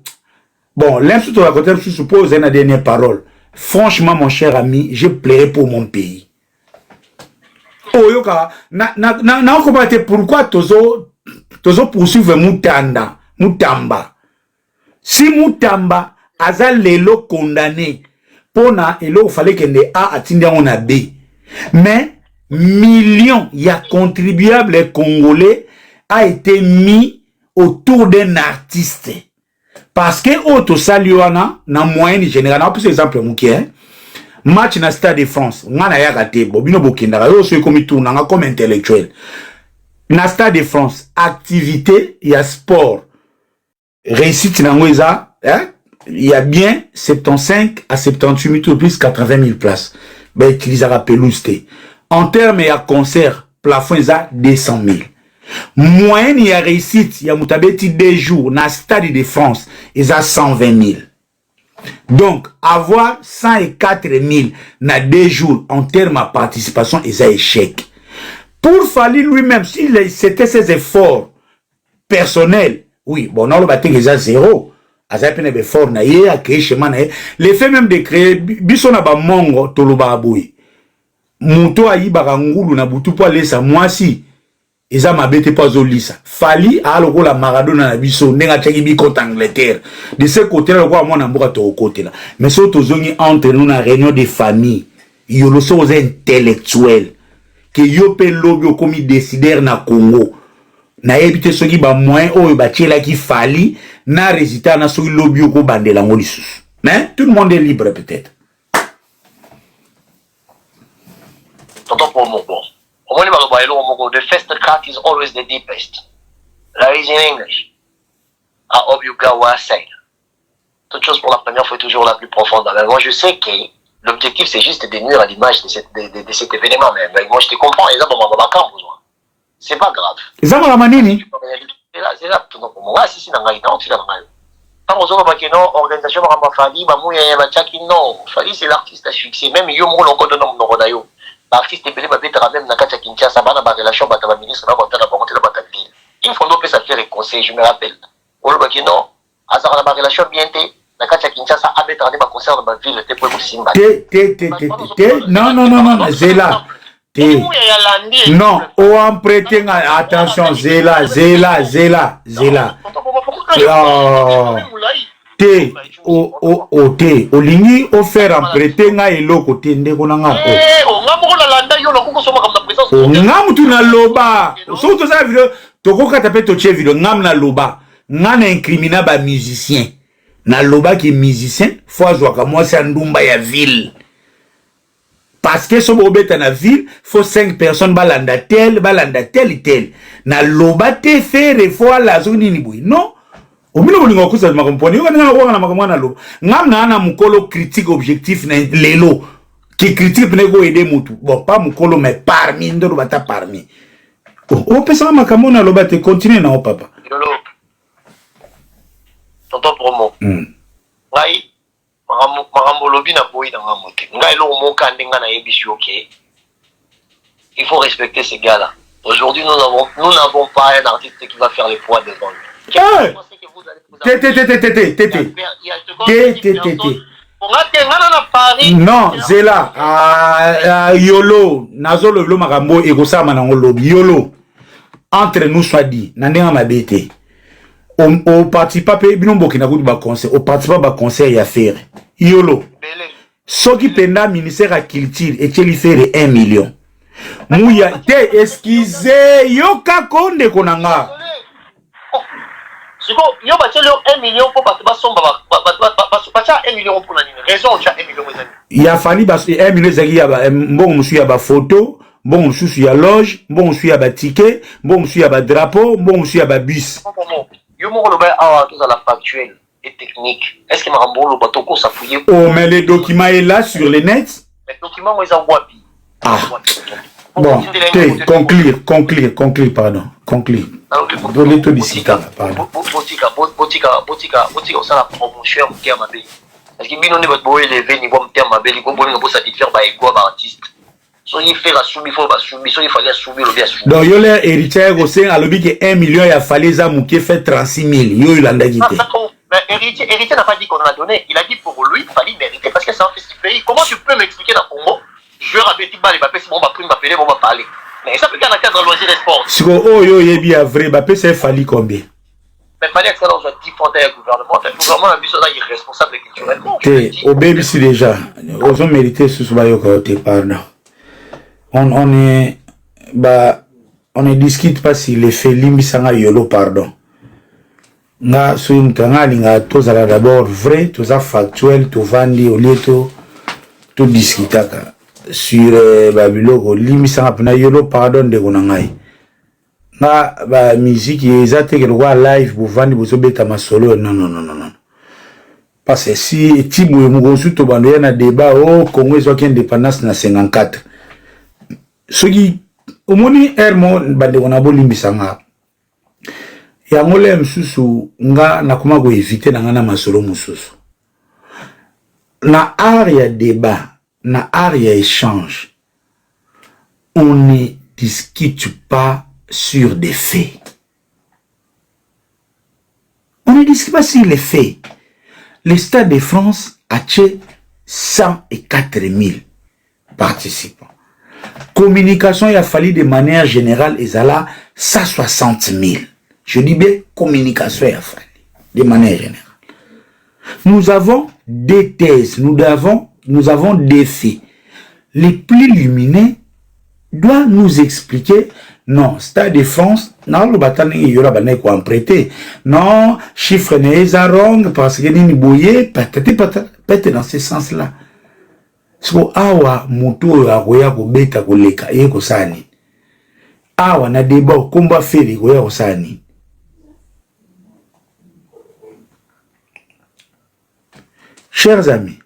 Bon, l'insulte à côté, je suppose, une dernière parole. Franchement, mon cher ami, je plairais pour mon pays. Oyoka, na comprendre pourquoi tozo poursuivre Mutamba. Si Moutamba aza lelo condamné pona elo fallait que ne A atindi on a B. Mais millions y a contribuables congolais a été mis autour d'un artiste. Parce que auto saliwana na moyenne générale, na plus exemple mouké match na Stade de France, ngana ya raté bobino bokenda yo so comme tourna nga comme intellectuel. Na Stade de France, activité y a sport. Réussite nango eza, hein? Il y a bien 75 à 78 000 plus 80 000 places. Ben utilisera pelouse. En termes de concert, plafond eza 200 000. Moyenne il y a réussite, il y a mutabeti 2 jours na Stade de France, eza 120 000. Donc avoir 104 000 na 2 jours en termes de participation, eza échec. Pour Fally lui-même, s'il c'était ses efforts personnels, oui, bon, on va déjà zéro. L'effet même de créer, bisona ba mongo toloba aboui. Muto ayi barangulu na butu po lesa mwasi. Eza mabete pas olisa. Fally a loko la Maradona na biso nenga teki bi contre Angleterre. De ce côté là loko amona mboka to côté là. Mais so tozongi entre nous na réunion de famille. Yolo so aux intellectuels. Que yo pe lobby komi décideur na Congo. Na ebité soki ba moyen oyo ba tiela ki Fally na résultat na soki lobby ko bandela ngo lisusu. Mais tout le monde est libre peut-être. Tonton pour mon bon. The first cut is always the deepest. That is in English. I hope you got what I said. Toute chose pour la première fois est toujours la plus profonde. Mais moi je sais que l'objectif c'est juste de nuire à l'image de cet événement. Mais moi je te comprends, les gens vont m'en avoir besoin. C'est pas grave. Les gens vont manini. C'est là tout donc moi si na ngai non, si na ngai. Tant aux autres que non organisation ba Fally ba mouya ba chaki non. Fally c'est l'artiste à succès. Même yo mo longo de nom no dayo. L'artiste belé ba betera même na kata Kinshasa ba na ba relation ba ta ministre na ba ta na ba monter na ba ta ville. Il faut donc ça faire les conseils, je me rappelle. On le que non, azara na ba relation bien té na kata Kinshasa a betera ba concert na ba ville té pour simba. Non, Zela. Non, on emprunté attention, Zela. Te, o lingi offert emprunté nga eloko te ndeko na nga. Ngam tu na loba. Surtout ça vidéo, toko kata pe to che vidéo ngam na loba. Nga na incrimina ba musicien. Na loba ki musicien, faut azwa ka moi c'est ndumba ya ville. Parce que si on est dans la ville, il faut 5 personnes balanda tel. Na loba te faire fois la zone ni boui. Non. Au milieu de l'ingénieur, ça m'a compris. On critique objectif lelo qui critique nego aider mutu. Bon, pas mukolo mais parmi ndo bata parmi. On peut ça makamona loba te continuer na papa. Tonton promo. Ngai marambo lobi na boyi na ngamote. Ngai lo moka ndenga na yebishi OK. Il faut respecter ces gars-là. Aujourd'hui, nous n'avons pas un artiste qui va faire les poids devant lui. Non, Zela, Yolo, Nazolo, le Marambo, et Gosama Nangolobi, Yolo, entre nous soit dit, Nandéa Mabete, on participe pas, Binombo qui n'a pas de concert, on participe pas de concert et à faire. Yolo, ce qui penda ministère à culture et qui fait 1 million. Mouya, te excusez, Yoka Konde Konanga. Si vous avez 1 million pour passer 1 million pour l'année. Raison, tu as 1 million. Il a fallu 1 million, il y a bon, monsieur, il y a photo, bon, monsieur, il y a loge, bon, monsieur, il y a ticket, bon, monsieur, il y a drapeau, bon, monsieur, il y a bus. Yo mo loba awa tout à la factuelle et technique. Est-ce que Marambo le bateau ko s'appuyer? Oh, mais les documents est là sur le net. Les documents, moi, ils envoient. Ah. Bon, conclure, pardon. Conclure. Donner tout d'ici, pardon. Botika, on s'en a promotion, on tient ma belle. Parce que bino ne va pas élever niveau on tient ma belle, il faut bonne pour satisfaire par ego par artiste. So il fait la soubi, il faut pas soubi, so il fallait soubi le bien soubi. Donc yo les héritiers au sein à l'objet que 1 million il a fallu ça mouké fait 36 000. Yo il en a quitté. Mais héritier n'a pas dit qu'on a donné, il a dit pour lui il fallait mériter parce que c'est un festival pays. Comment tu peux m'expliquer dans Congo? Je vais rappeler balle, c'est bon, on va parler. Mais ça peut qu'à la cadre loisir et sport. Si oh yo yebi a vrai, c'est fallu combien? Mais manière que ça dans un différent gouvernement, le gouvernement a mis ça irresponsable culturellement. Au BBC déjà, aux hommes mérités sous côté, pardon. On ne discute pas si les faits limbisanga yolo, pardon. Nga sur une canal, nga tous à d'abord vrai, tous à factuel, tous vandi au lieu tout discutaka sur Babylone, limbisanga pena yolo, pardon de gonangai. Nga ba musique ezate ke lwa live bu vandi bu sobeta masolo non parce que si tibu mugonsu to bando na débat au Congo zo ki indépendance na 54 soki omoni hermo bande kona bolimbisanga ya ngole msusu nga nakoma ko éviter na ngana masolo mususu na area débat na area échange on ne discute pas sur des faits. On ne discute pas sur les faits. Le Stade de France a tué 104 000 participants. Communication, il a fallu de manière générale, il y a 160 000. Je dis bien communication, il a fallu de manière générale. Nous avons des thèses, nous avons des faits. Les plus lumineux doivent nous expliquer. Non, Stade de France, non, le bâtiment il y aura bané quoi emprunter. Non, chiffre n'est pas wrong parce que ni bouillé, peut-être dans ce sens-là. So awa moto ya koya ko beta ko leka e ko sani. Awa na débat combat feri ko ya ko sani. Chers amis,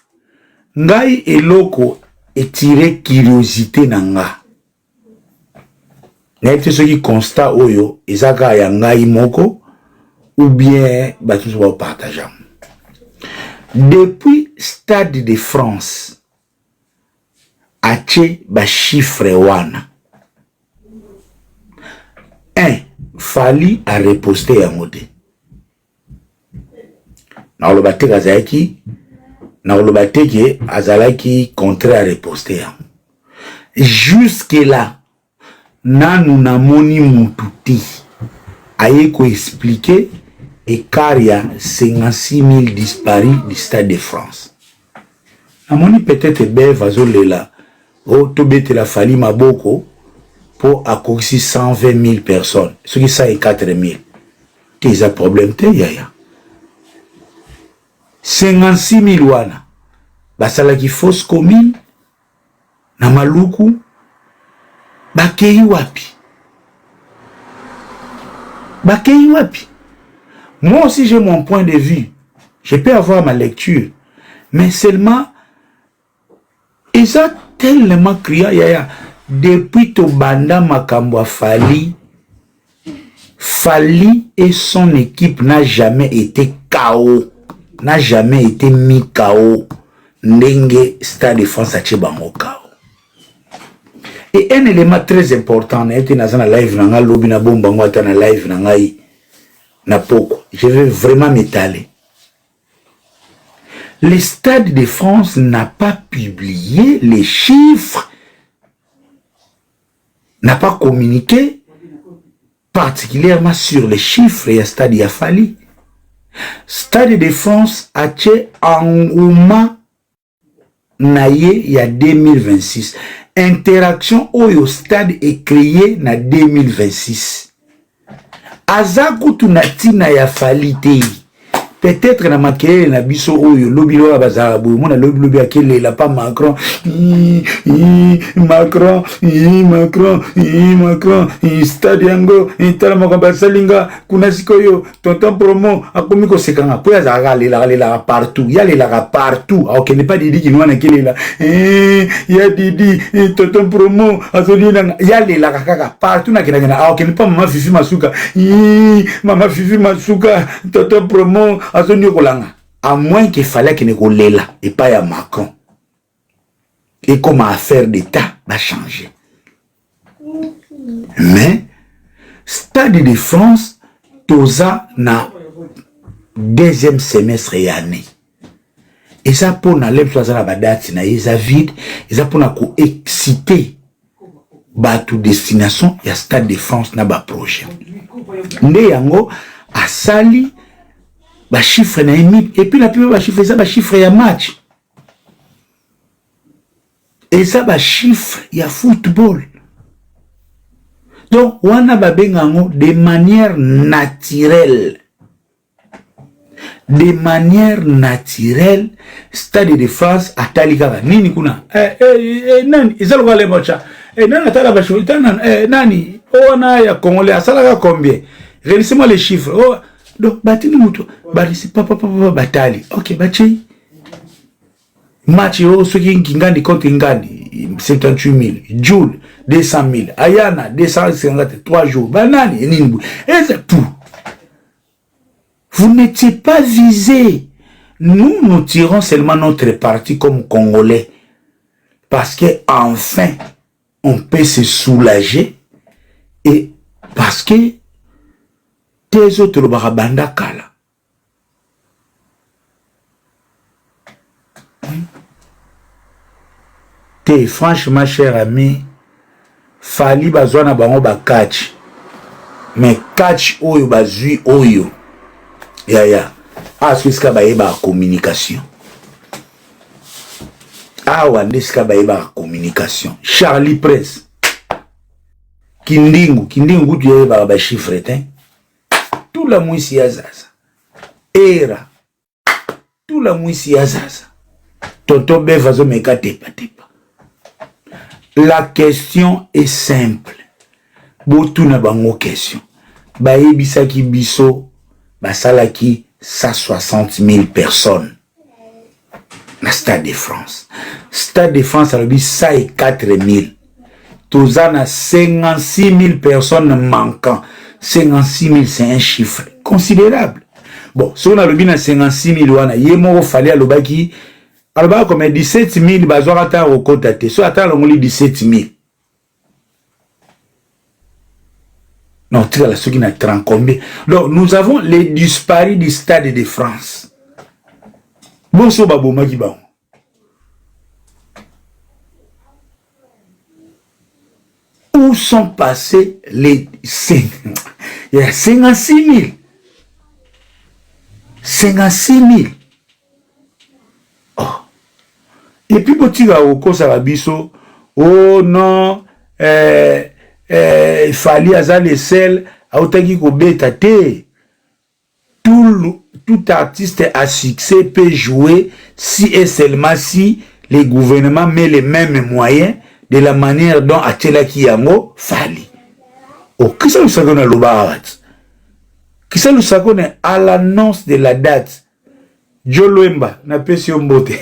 ngai eloko etire curiosité nanga. N'est-ce ce qui constat oyo ezaka ya ngai moko ou bien batu so partager. Depuis Stade de France ache ba chiffre wana. Fali a reposté ya mode. Na lo bateka azaki na lo bateke azalaki contre à reposter. Jusque là nanu na moni mututi aye ko expliquer écart ya 56 000 disparus du Stade de France. Na moni peut-être vazo lela o to bete la fali maboko pour accourcir 120 000 personnes, ce qui ça est 4 000. T'es un problème te yaya. 56 000 wana basala ki fausse commune na maluku bakei wapi. Moi aussi j'ai mon point de vue, je peux avoir ma lecture, mais seulement ils ont tellement crié yaya depuis to banda makambo Fali et son équipe n'a jamais été KO, n'a jamais été mis KO. Ndenge Stade de France a bango KO. Et un élément très important, on a été dans la live, dans la lobby, na bombango, dans la live, dans la na poko. Je vais vraiment m'étaler. Le Stade de France n'a pas publié les chiffres, n'a pas communiqué particulièrement sur les chiffres et Stade Yafali. Stade de France a été engouement naye il y a 2026. Interaction au stade est créée na 2026. Azaku tunatina ya falite. Peut-être na makele na biso oyo lobby lo bazarabu mona lobby akele la pas Macron Macron stade yango itala makamba salinga kuna sikoyo tonton promo akomi ko sekanga po ya zaka lela partout ya lela partout ok ne pas Didi qui nwana kelela ya Didi tonton promo azoli na ya lela kaka partout na kena ok ne pas mama Fifi Masuka tonton promo à moins qu'il fallait qu'il ne lela et pas à Macron. Et comme affaire d'État va changer. Mais Stade de France toza na deuxième semestre et année. Et ça pour na lepsa la badati na isa vide, et ça pour na ko exciter ba tout destination ya Stade de France na ba projet. Nde yango à asali ba chiffre na emi et puis la plupart ba chiffre ça ba chiffre ya match et ça ba chiffre ya football. Donc wana ba bengango de manière naturelle. De manière naturelle, Stade de France atali kaka nini kuna nani izalo kwa lemocha nani atala ba chiffre nani ona ya Congolais asala combien? Réalisez-moi les chiffres. Oh, donc batili muto balisi papa batali. OK, bachi match yo soki ngandi contre ngandi 78 000, Jules 200 000, Ayana 250 3 jours. Banani nini et c'est tout. Vous n'étiez pas visé. Nous, nous tirons seulement notre parti comme Congolais. Parce que enfin, on peut se soulager. Et parce que tes autres barabanda kala. T'es franchement, cher ami, fali bazwana bango ba catch. Mais catch oyo bazui oyo. Ya. Ah, c'est ba eba communication. Ah, wande ska ba eba communication. Charlie Press. Kindingu tu eba ba chiffre hein. Tout la mwisi ya zaza. Era. Tout la mwisi ya zaza. Toto beva zo meka tepa. La question est simple. Botu na bango question. Ba ebisa ki biso basalaki 160 000 personnes na Stade de France. Stade de France a eu 104 000. Tozana 56 000 personnes manquant. 56 000, c'est un chiffre considérable. Bon, si on a le bien à 56 000, on a yémo fallait à l'obaki. Alors, comme 17 000, bazoir attend au côté. Soit attend on lit 17 000. Non, tu as ceux qui n'ont 30 combien. Donc, nous avons les disparus du Stade de France. Bonsoir, Babo Magibao. Où sont passés les 5? Il y a 56 000. 56 000. Oh. Et puis, quand tu as au Kosabiso, oh non, il fallait à les sel à otaki ko beta te. Tout artiste à succès peut jouer si et seulement si les gouvernements mettent les mêmes moyens de la manière dont Atela Kiyango fallait. Oh, qui ça nous savons à l'Obarat? Qui ça nous savons à l'annonce de la date? Jolwemba, na pesi mbote.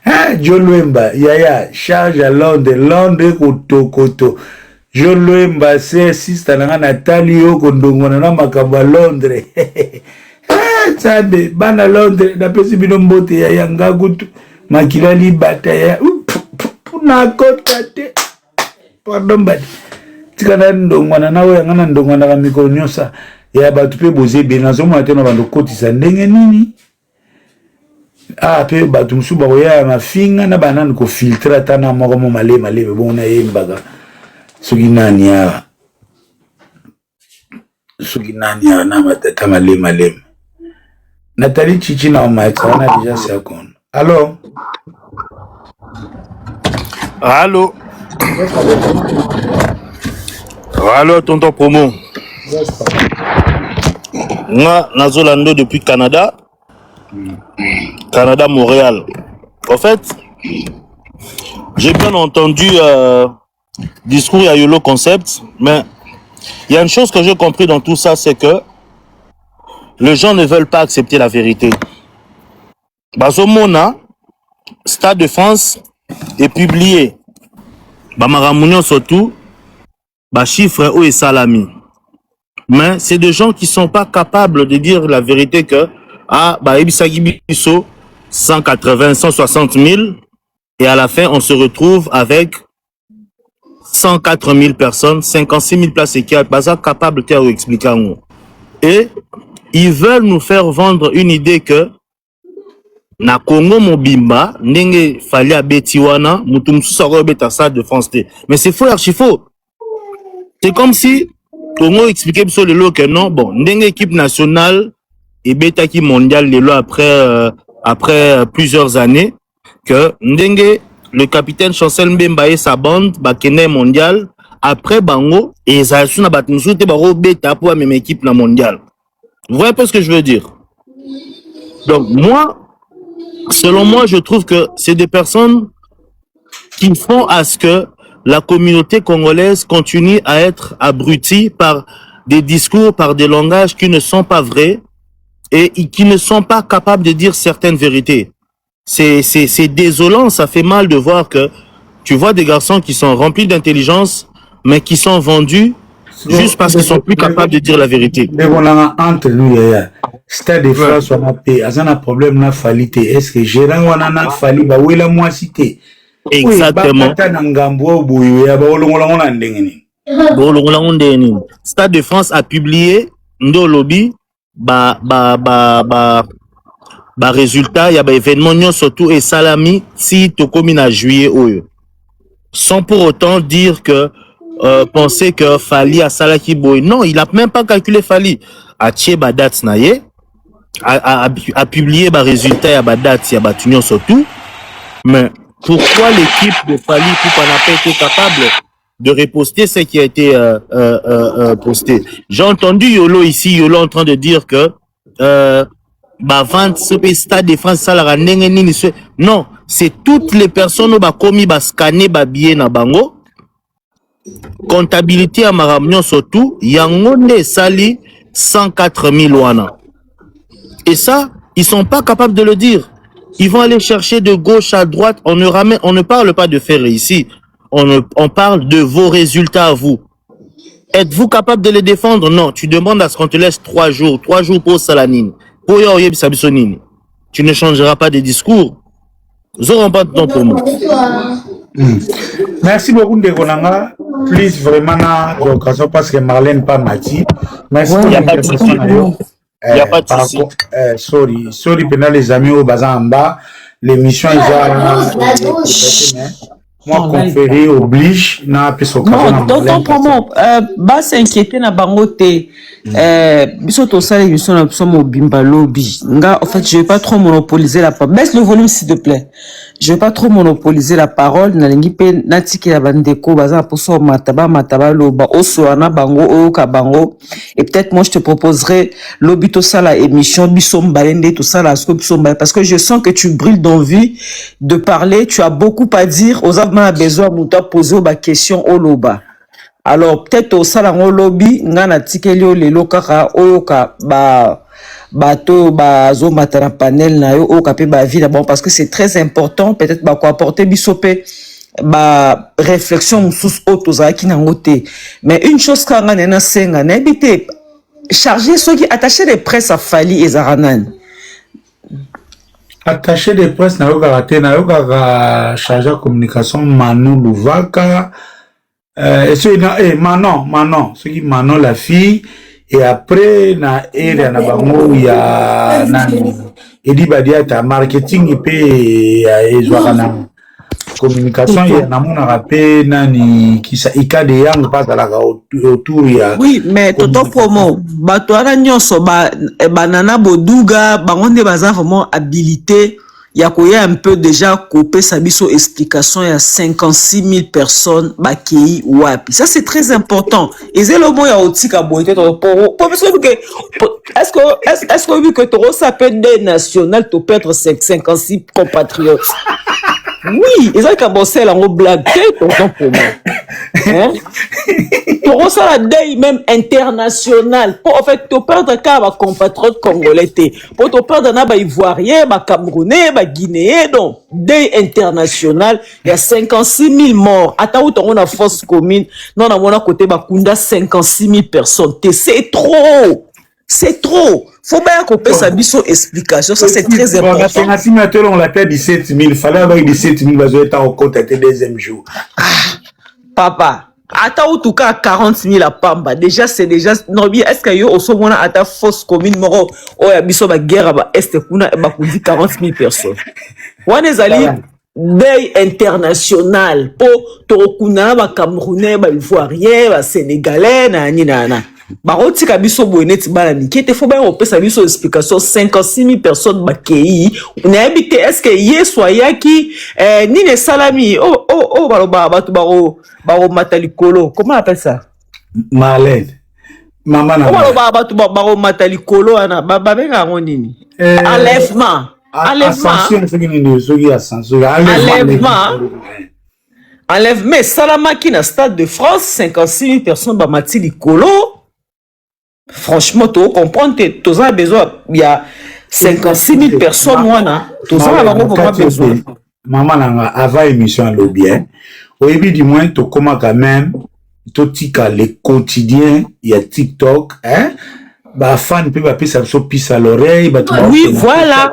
Ah, Jolwemba, yaya, charge à Londres, koto. Jolwemba, c'est sister na Nathalie yo kondongona na makamba Londres. Ah, tade, bana Londres, na pesi bino mbote yaya ngagutu, makila libata ya. Na kota te. Pardon badi. Tikana ndongwana na we ngana ndongwana ka mikolo nyosa ya batu pe boze benazo mo ateno bando kotisa ndenge nini. Ah pe batu musuba ya mafinga na banana ko filtra tana moko mo malema lebe bona yembaga. Soki nani ya na matata malema lema. Nathalie Chichi na maître on a déjà ça con. Alors Allô. Allô, tonton Promo. Moi, Nazolando depuis Canada. Canada, Montréal. En fait, j'ai bien entendu discours à Yolo Concept, mais il y a une chose que j'ai compris dans tout ça, c'est que les gens ne veulent pas accepter la vérité. Bazomona, Stade de France est publié. Bamaramounion surtout, chiffre ou et salami. Mais c'est des gens qui ne sont pas capables de dire la vérité que Ebisagi Bisso 180, 160 000 et à la fin on se retrouve avec 104 000 personnes, 56 000 places et qui sont capables de expliquer. Et ils veulent nous faire vendre une idée que na Congo Mobimba, ndenge fali abeti wana, mutu mususu akobeta Stade de France te. Mais c'est faux, archi faux. C'est comme si Congo expliquait sur le lot que non, bon, ndenge équipe nationale et betaki mondial lelo après plusieurs années que ndenge le capitaine Chancel Mbemba et sa bande bakene mondial après bango et ça na batmusu te baro beta pour même équipe na mondial. Vous voyez un peu ce que je veux dire? Donc moi, selon moi, je trouve que c'est des personnes qui font à ce que la communauté congolaise continue à être abrutie par des discours, par des langages qui ne sont pas vrais et qui ne sont pas capables de dire certaines vérités. C'est désolant, ça fait mal de voir que tu vois des garçons qui sont remplis d'intelligence, mais qui sont vendus juste parce qu'ils sont plus capables de dire la vérité. Entre nous, Stade de France, on a payé. Un problème na falité. Est-ce que Gérard Wanana fali ba wela moi cité? Exactement. Stade de France a publié ndo lobby résultat, il y a événement surtout et salami si tokomi na juillet oyo. Sans pour autant dire que penser que Fali a salaki boy. Non, il a même pas calculé Fali. A tché ba date naye a publié ba résultat ya ba date ya ba tunion surtout. Mais pourquoi l'équipe de Fali Poupa n'a pas été capable de reposter ce qui a été posté? J'ai entendu Yolo ici, Yolo en train de dire que vente ce Stade de France ça la non, c'est toutes les personnes qui ont commis scanner billet na bango. Comptabilité à Maramnion surtout, yangonde sali 104 000 wana. Et ça, ils sont pas capables de le dire. Ils vont aller chercher de gauche à droite. On ne parle pas de faire ici. On parle de vos résultats à vous. Êtes-vous capable de les défendre? Non. Tu demandes à ce qu'on te laisse 3 jours. 3 jours pour Salanine. Pour Yoye Bisabisonine. Tu ne changeras pas de discours. Ils n'auront pas de temps pour moi. Merci beaucoup, Ndegonanga. Please, vraiment, l'occasion parce que Marlène pas m'a dit. Merci pour l'intervention. Il n'y a pas de souci. Sorry, pendant les amis au Bazamba, l'émission est moi, conféré oblige, n'a pas ce non, tonton Promo, bah s'inquiéter na bangote. Bisoto ça l'émission na sommes bimba lobby. En fait, je vais pas trop monopoliser la parole. Baisse le volume s'il te plaît. Je vais pas trop monopoliser la parole. Na lingi pe natiki la bandeko baza poso mataba loba osoana bango oka bango. Et peut-être moi je te proposerai lobby to ça la émission bisom balende tout ça la parce que je sens que tu brûles d'envie de parler. Tu as beaucoup à dire. Aux avons besoin de poser des questions au loba. Alors peut-être au salon lobby ngana tikelio lelo kaka oyoka bato zo matara panel na yo oyoka pe ba vie bon parce que c'est très important peut-être ba ko apporter bisope ba réflexion sous autozaki na ngote. Mais une chose kanga na senga na bité charger ceux qui attacher les presse à Fali et Zaranan. Attaché de presse na yoga chargé de communication Manu Louvaka. Et Manon, ce qui Manon la fille, et après, na area na bango, il y a nani, Edi Badia ta marketing, et puis, na communication, il y a namuna rappé, nani, qui sa, ika de yang, pas à la autour, il y a. Oui, mais toto promo, batoana nyonso, banana boduga, bangonde baza vraiment habilité. Il y a un peu déjà coupé sa biso explication. Il y a 56 000 personnes qui wapi. Ça c'est très important. Et c'est le mot il y a aussi qu'à boiter est-ce que vu que tu s'appelle des nationales tu perdre 56 compatriotes. Oui, ils ont commencé à en blague tonton pour moi. Hein? Tu ça la deuil même international. Pour en fait tu perdre cas ma compatriote congolais pour te perdre na ba ivoirien, ba camerounais, ba guinéen donc deuil international, il y a 56 000 morts. Ata où on a force commune, non na mona côté ba kunda 56 000 personnes. C'est trop. C'est trop. Faut bien qu'on paie sa biso explication. Ça, c'est très important. On l'a fait 17 000. Il fallait avoir 17 000. Parce que on compte le deuxième jour. Papa. Attends, en tout cas, 40 000 à Pamba. Déjà, c'est déjà. Non, bien, est-ce qu'il y a aussi une fausse commune, moro, oh, il y a biso, ma guerre, est-ce qu'on a 40 000 personnes? On est allé. Deuil international. Pour Torokuna, Camerounais, Ivoirien, Sénégalais, nani. barotika biso boneti bana mike te faut ba opesa biso explication 56 000 personnes bakei nayebi te est-ce que yesu ayaki nini salami baloba bato baro matalikolo comment on appelle ça Marlène maman na baloba bato baro matalikolo ana babenga ngo nini enlèvement enlèvement salamaki na stade de France 56 000 personnes bamati likolo. Franchement, tu comprends que tu as besoin, il y a 56 000 personnes, tu as besoin. Maman, avant l'émission, au début du moins, tu commences quand même, tu tika les quotidiens, il y a TikTok, hein? Bah, fan peut pas ça pisse à l'oreille, bah, oui, voilà.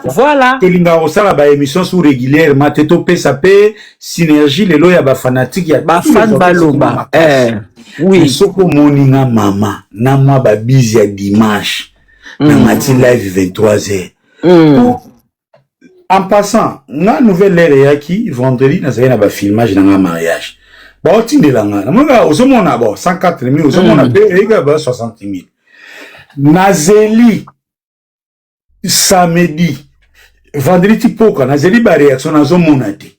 Que l'inga osala ba émission sous régulière, ma teto pesa synergie, les loya ba fanatique, ya ba fan baloba. Oui. Soko moninga mama, na moi ba busy à dimanche, na mati live 23h. En passant, na nouvelle ère yaki, vendredi, na zayena ba filmage na nga mariage. Ba otinde la nga, na mga osomona ba 104 000, osomona pe, ega ba 60 000. Nazeli samedi vendredi poka nazeli ba réaction nazo monate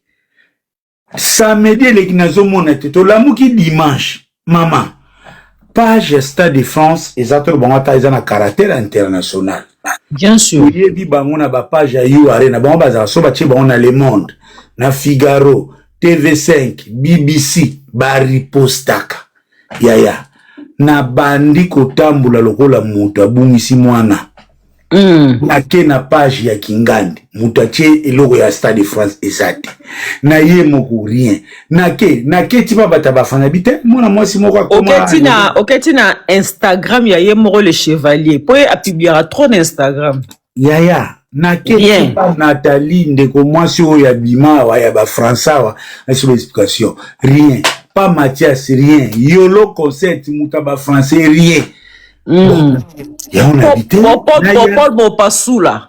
samedi eleki nazo monate to lamuki dimanche maman page Stade de France exactement bon ata eza na caractère international bien sûr yebi bango na ba page ya URL na bango baza so batie bango na Le Monde na Figaro TV5 BBC ba ripostaka yaya na bandi kotambula lokola mutu abungisi mwana ake na page ya Kingandi mutu atie eloko ya Stade de France ezate na ye moko rien nake tipa bata bafana bite mwana mwasi moko akoma oketi na Instagram ya ye moko le chevalier po a publiera trop na Instagram yaya nake tipa Nathalie ndeko mwasi oyo ya bima wa ya ba Français wa sur l'explication rien. Pas Mathias, rien. Yolo concert, Moutaba français, rien.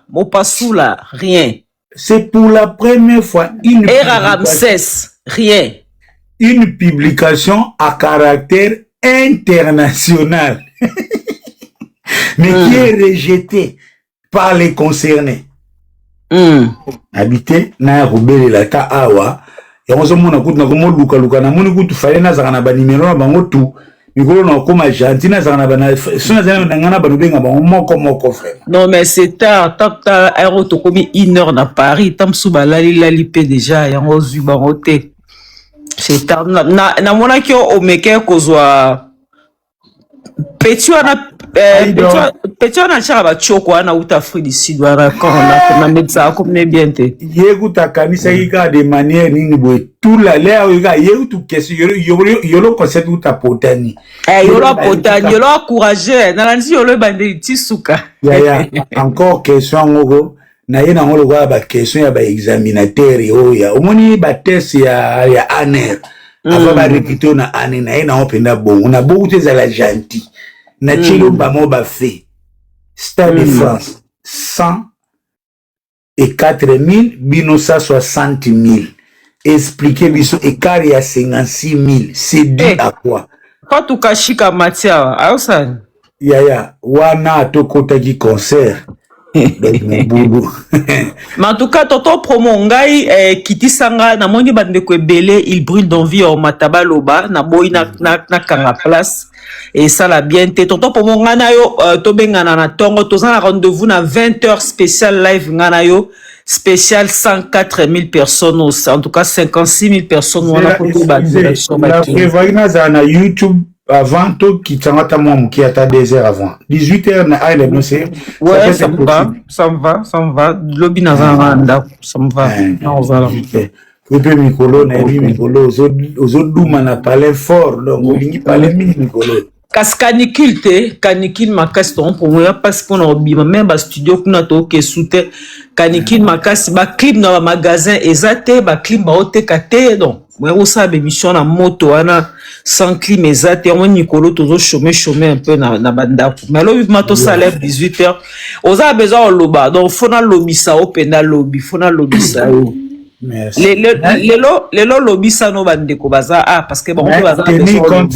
Mopassoula, rien. C'est pour la première fois rien. Une publication à caractère international. Mais qui est rejetée par les concernés. Habité, na Roubele la ta awa. Yango mona kutu na komo luka na moni kutu fale na zaka na ba numéro na bango tu mikolo na koma gentil na zaka na bana sona zana na ngana ba benga bango moko frère. Non mais c'est tard ta aéro to komi 1 heure na Paris tamsu balali pe déjà yango zu bango te. C'est tard na mona ki o meke kozwa petit wana chaka ba choko wana uta Afrique du Sud wana quand na médecin comme ne bien te yekuta kanisa ika de manière nini boy tout la l'air yeku question yolo concept uta potani yolo potani yolo encourager na lanzi yolo bande tisuka ya encore question ngoko na yena ngolo kwa ba question ya ba examinateur ya omoni ba test ya ANER avant ba répéter na ANER na yena openda bon na beaucoup de la gentil na chilo ba mo ba fait Stade de France 104 000 bino 160 000 expliquez biso écart ya 56 000 c'est dû à quoi quand tu kashika matia aosan yaya wana to kotaki concert donc boulou mais en tout cas toto promo ngai kitisanga na moni bandeko ebele il brûle d'envie au matabaloba na boy na kanga place et ça la bien te toto promo ngana yo to bengana na tongo to za rendez-vous na 20h spécial live ngana yo spécial 104 000 personnes en tout cas 56 000 personnes wana ko ba direction ba na YouTube avant tout qui t'engata mon qui à 2 heures avant 18h na aile no c'est ouais ça me va lobby na zanga ça me va non voilà Pepe Mikolo na ebi Mikolo ozoduma na parler fort donc olingi parler Mikolo kas canicule makasi to pour moi parce qu'on a bima même ba studio kuna to ke soute canicule makasi ba clip na ba magasin ezate ba clip ba ote kate donc moi aussi émission na moto ana sans clim ezate on Mikolo toujours chômer un peu na banda mais lo mato salaire 18h oza besoin loba donc faut na lobby ça openda lobby faut na lobby ça Merci. Lelo lobby ça no bandeko baza parce que bon tenir compte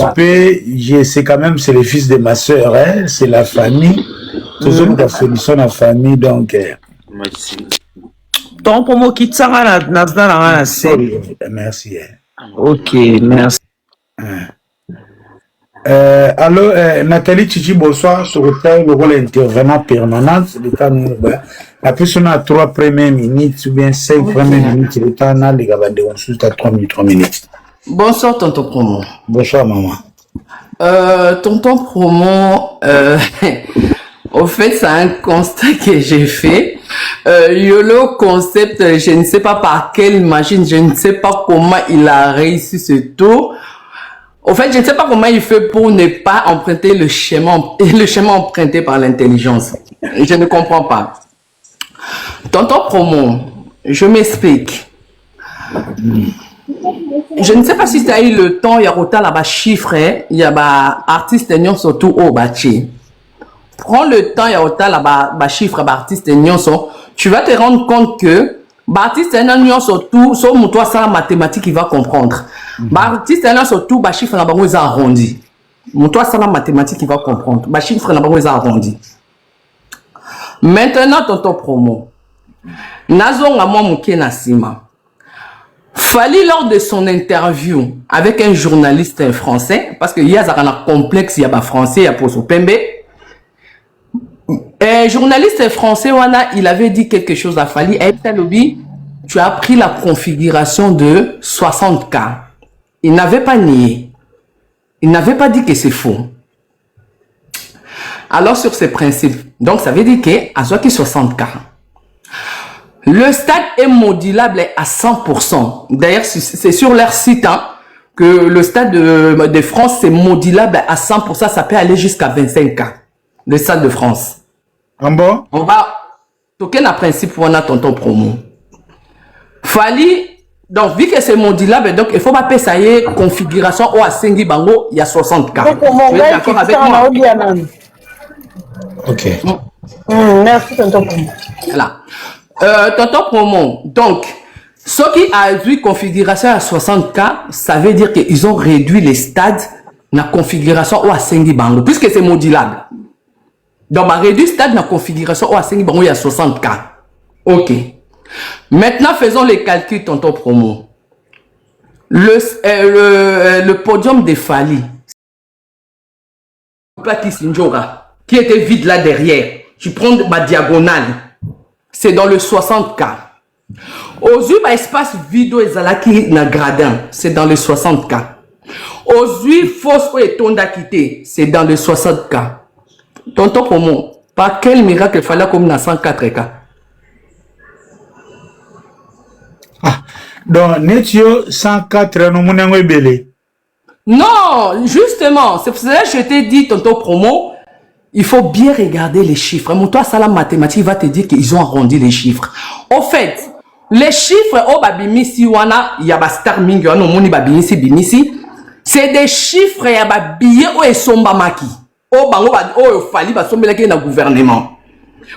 c'est quand même c'est le fils de ma sœur, hein, c'est la famille. Toujours une solution la famille donc. Merci. Ton promo qui tsanga na merci. OK, merci. Alors, Nathalie Chichi, bonsoir. Je reprends le rôle intervenant permanent. La personne a 3 premières minutes ou bien 5 premières minutes. Le temps a les gars de consulter à 3 minutes. Bonsoir, tonton Promo. Bonsoir, maman. Tonton Promo, au fait, c'est un constat que j'ai fait. YOLO concept, je ne sais pas par quelle machine, je ne sais pas comment il a réussi ce tour. Au fait, je ne sais pas comment il fait pour ne pas emprunter le schéma emprunté par l'intelligence. Je ne comprends pas. Tonton Promo, je m'explique. Je ne sais pas si tu as eu le temps, il y a autant là-bas chiffre, il y a artiste surtout au bâti. Prends le temps, il y a autant là-bas chiffre, artiste tu vas te rendre compte que artiste surtout, sur toi, ça, mathématique, il va comprendre. Artiste surtout, chiffre, là-bas, ils arrondi. Toi, ça, la mathématique, il va comprendre. Chiffre, là-bas, ils arrondi. Maintenant, tonton Promo. Nazon à moi, mouké nasima. Fali lors de son interview avec un journaliste français, parce qu'il y a un complexe, il y a français, il y a pour Pembe. Un journaliste français, il avait dit quelque chose à Fali. Tu as pris la configuration de 60K. Il n'avait pas nié. Il n'avait pas dit que c'est faux. Alors, sur ces principes, donc ça veut dire qu'à soit qu'il 60K. Le stade est modulable à 100%. D'ailleurs, c'est sur leur site que le stade de France, c'est modulable à 100%. Ça peut aller jusqu'à 25K. Le stade de France. En bon? On va toquer le principe pour un tonton Promo. Fali, donc vu que c'est modulable, donc il faut pas payer ça y est, configuration ou à 5 bango, il y a 60K. Vous êtes d'accord avec moi? Ok. Merci tonton Promo. Voilà. Tonton Promo, donc, ce qui a vu configuration à 60K, ça veut dire qu'ils ont réduit les stades dans la configuration ou à 5 bango, puisque c'est modulable. Donc, on a réduit le stade dans la configuration ou à 5 bango, il y a 60K. Ok. Maintenant, faisons les calculs, tonton Promo. Le podium de Fali, qui était vide là derrière, tu prends ma diagonale, c'est dans le 60K. Aux yeux, espace vidéo et zalaki na gradin, c'est dans le 60K. Aux yeux, fausse et tonda quitté, c'est dans le 60K. Tonton Promo, par quel miracle il fallait comme dans 104K? Donc, Netio 104, non, justement, c'est pour ça que je t'ai dit, tonton Promo, il faut bien regarder les chiffres. Mon toi, ça, la mathématique va te dire qu'ils ont arrondi les chiffres. Au fait, les chiffres, oh, babimisi, wana, il y a star mingi, wana, moni babimisi, bimisi, c'est des chiffres, il y a billet, oh, et somba maki. Oh, bango, oh, fali, ba somba laki, na gouvernement.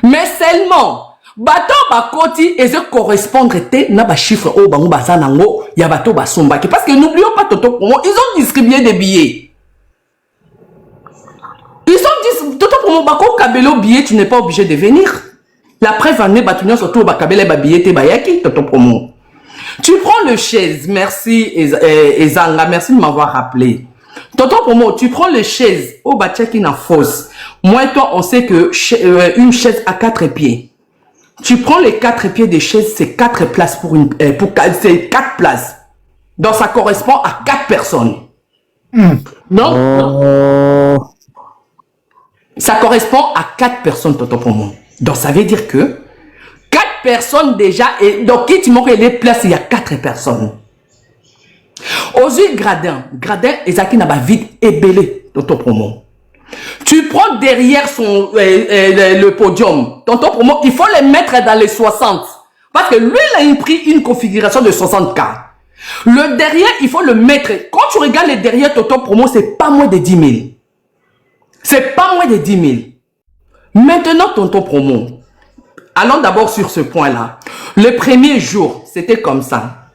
Mais seulement, bateau, ba koti, et ça correspondre, te, na ba chiffre, oh, bango, ba sanango, il y a bateau, ba somba ki. Parce que n'oublions pas, tonton Promo, ils ont distribué des billets. Ils ont dit, tout pour mon bako kabelo billet, tu n'es pas obligé de venir. La preuve en est, batunion surtout bakabele ba billet te bayaki, toto promo. Tu prends le chaise, merci Ezanga, merci de m'avoir rappelé. Toto promo, tu prends le chaise, au bachaki na fausse. Moi et toi, on sait que une chaise à 4 pieds. Tu prends les 4 pieds des chaises, c'est 4 places c'est 4 places. Donc ça correspond à 4 personnes. Non? Ça correspond à 4 personnes, tonton Promo. Donc, ça veut dire que 4 personnes déjà, et donc, qui tu m'aurais les places, il y a 4 personnes. Aux yeux gradin, Ezaki n'a pas vide et belé, tonton Promo. Tu prends derrière le podium, tonton Promo, il faut les mettre dans les 60. Parce que lui, il a pris une configuration de 60K. Le derrière, il faut le mettre. Quand tu regardes les derrière, tonton Promo, c'est pas moins de 10 000. C'est pas moins de 10 000. Maintenant, tonton Promo, Allons d'abord sur ce point-là. Le premier jour, c'était comme ça.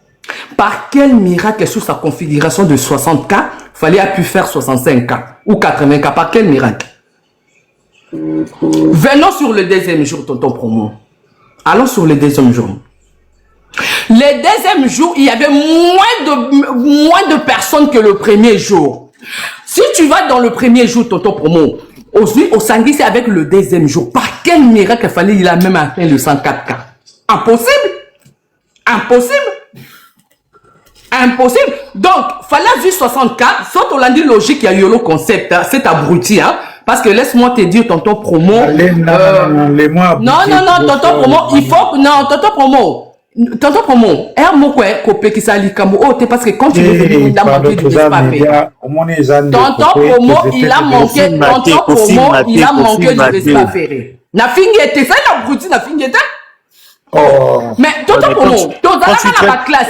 Par quel miracle sur sa configuration de 60K, fallait a pu faire 65K ou 80K? Par quel miracle? Venons sur le deuxième jour, tonton promo. Allons sur le deuxième jour. Le deuxième jour, il y avait moins de personnes que le premier jour. Si tu vas dans le premier jour, tonton promo, au Sangui, c'est avec le deuxième jour. Par quel miracle fallait il a même atteint le 104K? Impossible. Impossible. Impossible. Donc, fallait vu 64. Soit on l'a dit logique, il y a eu le concept. Hein, c'est abruti. Hein, parce que laisse-moi te dire, tonton promo. Non, tonton promo. Il faut. Non, tonton promo. Tonton promo. Un mot quoi, copé qui s'allie comme oh, parce que quand tu veux venir dans mon du tonton promo, il a manqué. Tonton promo, il a manqué du respect ferré. Na fingette, ça il a abruti, na fingette. Oh. Mais tonton promo, tonton la classe,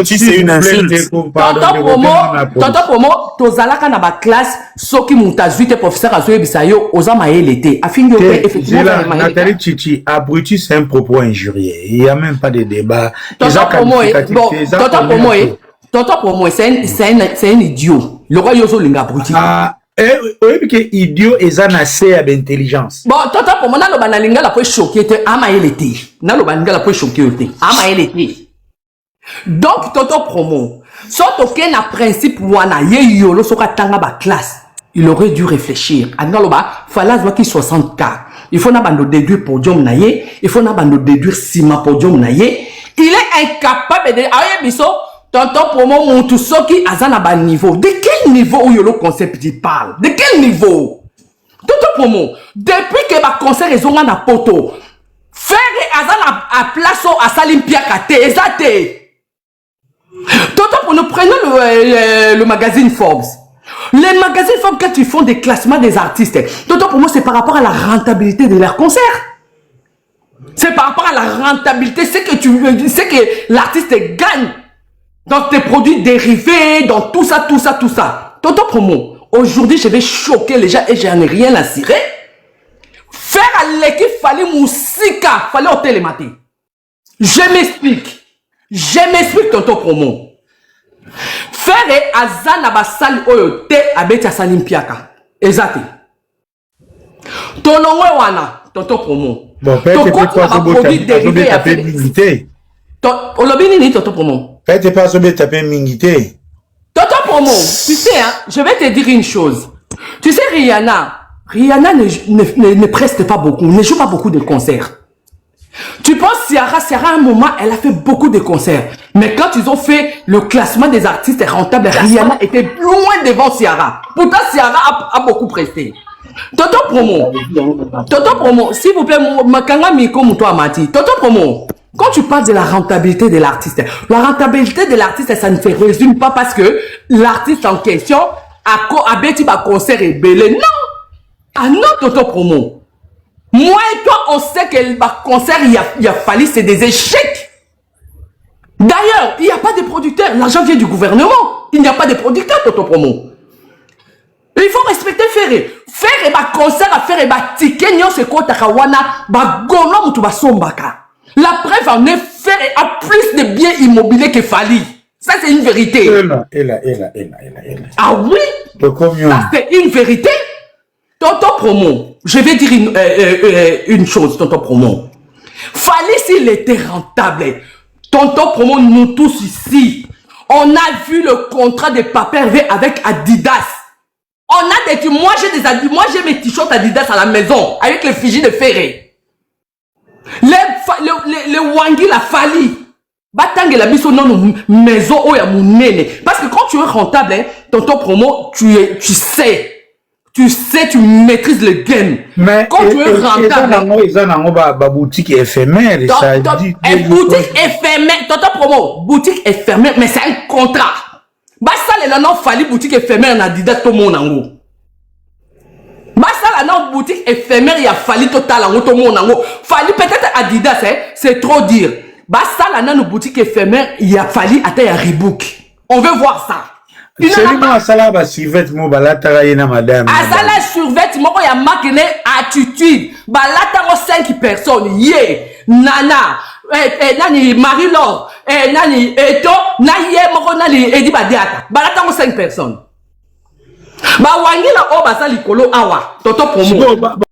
c'est une insulte. Tonton promo, tozalaka na ba classe, soki mutazuite professeur azoye bisayo, ozama elete. Afingi effectivement. Nathalie Chichi, abruti c'est un propos injurieux. Il n'y a même pas de débat. Tonton promo, c'est un idiot. Le roi Yozo linga abruti. Oui, que idiot et ça n'a assez d'intelligence. Bon, tonton promo, na lo banalinga la peut choquer te ama elete. Na lo banalinga la peut choquer te ama elete. Donc tonton promo, soit aucun principe wana ye yolo soka tanga ba classe. Il aurait dû réfléchir. Analoba, fallait voir qu'il 60K. Il faut n'abandon déduire podium naye, il faut n'abandon déduire ciment podium naye. Il est incapable de aye biso tonton promo montou soki azana ba niveau. De quel niveau où le concept il parle? De quel niveau? Tonton promo, depuis que ba concert ils ont na poto, faire azana à place à Salimpia kate, ezate. Tonton promo, nous prenons le magazine Forbes. Les magazines Forbes, quand ils font des classements des artistes, tonton pour moi c'est par rapport à la rentabilité de leurs concerts. C'est par rapport à la rentabilité, c'est que l'artiste gagne dans tes produits dérivés, dans tout ça. Tonton promo, aujourd'hui je vais choquer les gens et je n'en ai rien à cirer. Faire à l'équipe, fallait moussika, fallait au télématé. Je m'explique, tonton promo. Faire azana basali oyote abeti asalimpiaka. Ezate. Tonongwe wana, tonton promo. Bon, peut-être pas ce produit dérivé à faire mingité. Olobini ni tonton promo. Peut-être pas ce taper mingité. Tonton promo, tu sais hein, je vais te dire une chose. Tu sais Rihanna ne preste pas beaucoup, ne joue pas beaucoup de concerts. Tu penses Ciara à un moment, elle a fait beaucoup de concerts. Mais quand ils ont fait le classement des artistes rentables, Rihanna était loin devant Ciara. Pourtant, Ciara a beaucoup presté. Tonton promo, s'il vous plaît, Makanga Miko Mouto Amati. Tonton promo, quand tu parles de la rentabilité de l'artiste, ça ne se résume pas parce que l'artiste en question a bêti un concert et belé. Non! Ah non, tonton promo. Moi et toi, on sait que le concert, il a fallu, c'est des échecs. D'ailleurs, il n'y a pas de producteurs. L'argent vient du gouvernement. Il n'y a pas de producteurs, tonton promo. Il faut respecter Ferré. Ferré, concert à faire, ticket, c'est quoi, takawana, gono, mutu sombaka. La preuve en est, Ferré a plus de biens immobiliers que Fali. Ça, c'est une vérité. Ah oui? Ça, c'est une vérité. Tonton promo, je vais dire une chose, tonton promo. Fallait s'il était rentable. Tonton promo, nous tous ici, on a vu le contrat de Papa Hervé avec Adidas. On a des moi j'ai mes t-shirts Adidas à la maison avec les fichiers de Ferré. Les Wangi la Fali. Batang la biso non maison ou ya mounene. Parce que quand tu es rentable, hein, tonton promo, tu sais. Tu maîtrises le game. Mais quand tu es rentable, ils ont boutique éphémère. Boutique éphémère, tonton promo, boutique éphémère, mais c'est un contrat. Basta le non fali boutique éphémère na Adidas tout mon ango. Basta la non boutique éphémère il a fallu total ango tout mon ango. Fali peut-être Adidas hein, c'est trop dire. Basta la non boutique éphémère il a fallu atteindre Reebok. On veut voir ça. Seulement à Salah, bah, survêt, mo, balata, yena, madame. À Salah, survêt, moko, ya marqué attitude. Balata, 5 personnes. Nana. Nani Marie-Laure. Nani Eto. Naye, moko, nani Edi Badiata. Balata, 5 personnes. Ba wangila, oh, basali, kolo, awa. Toto, promo.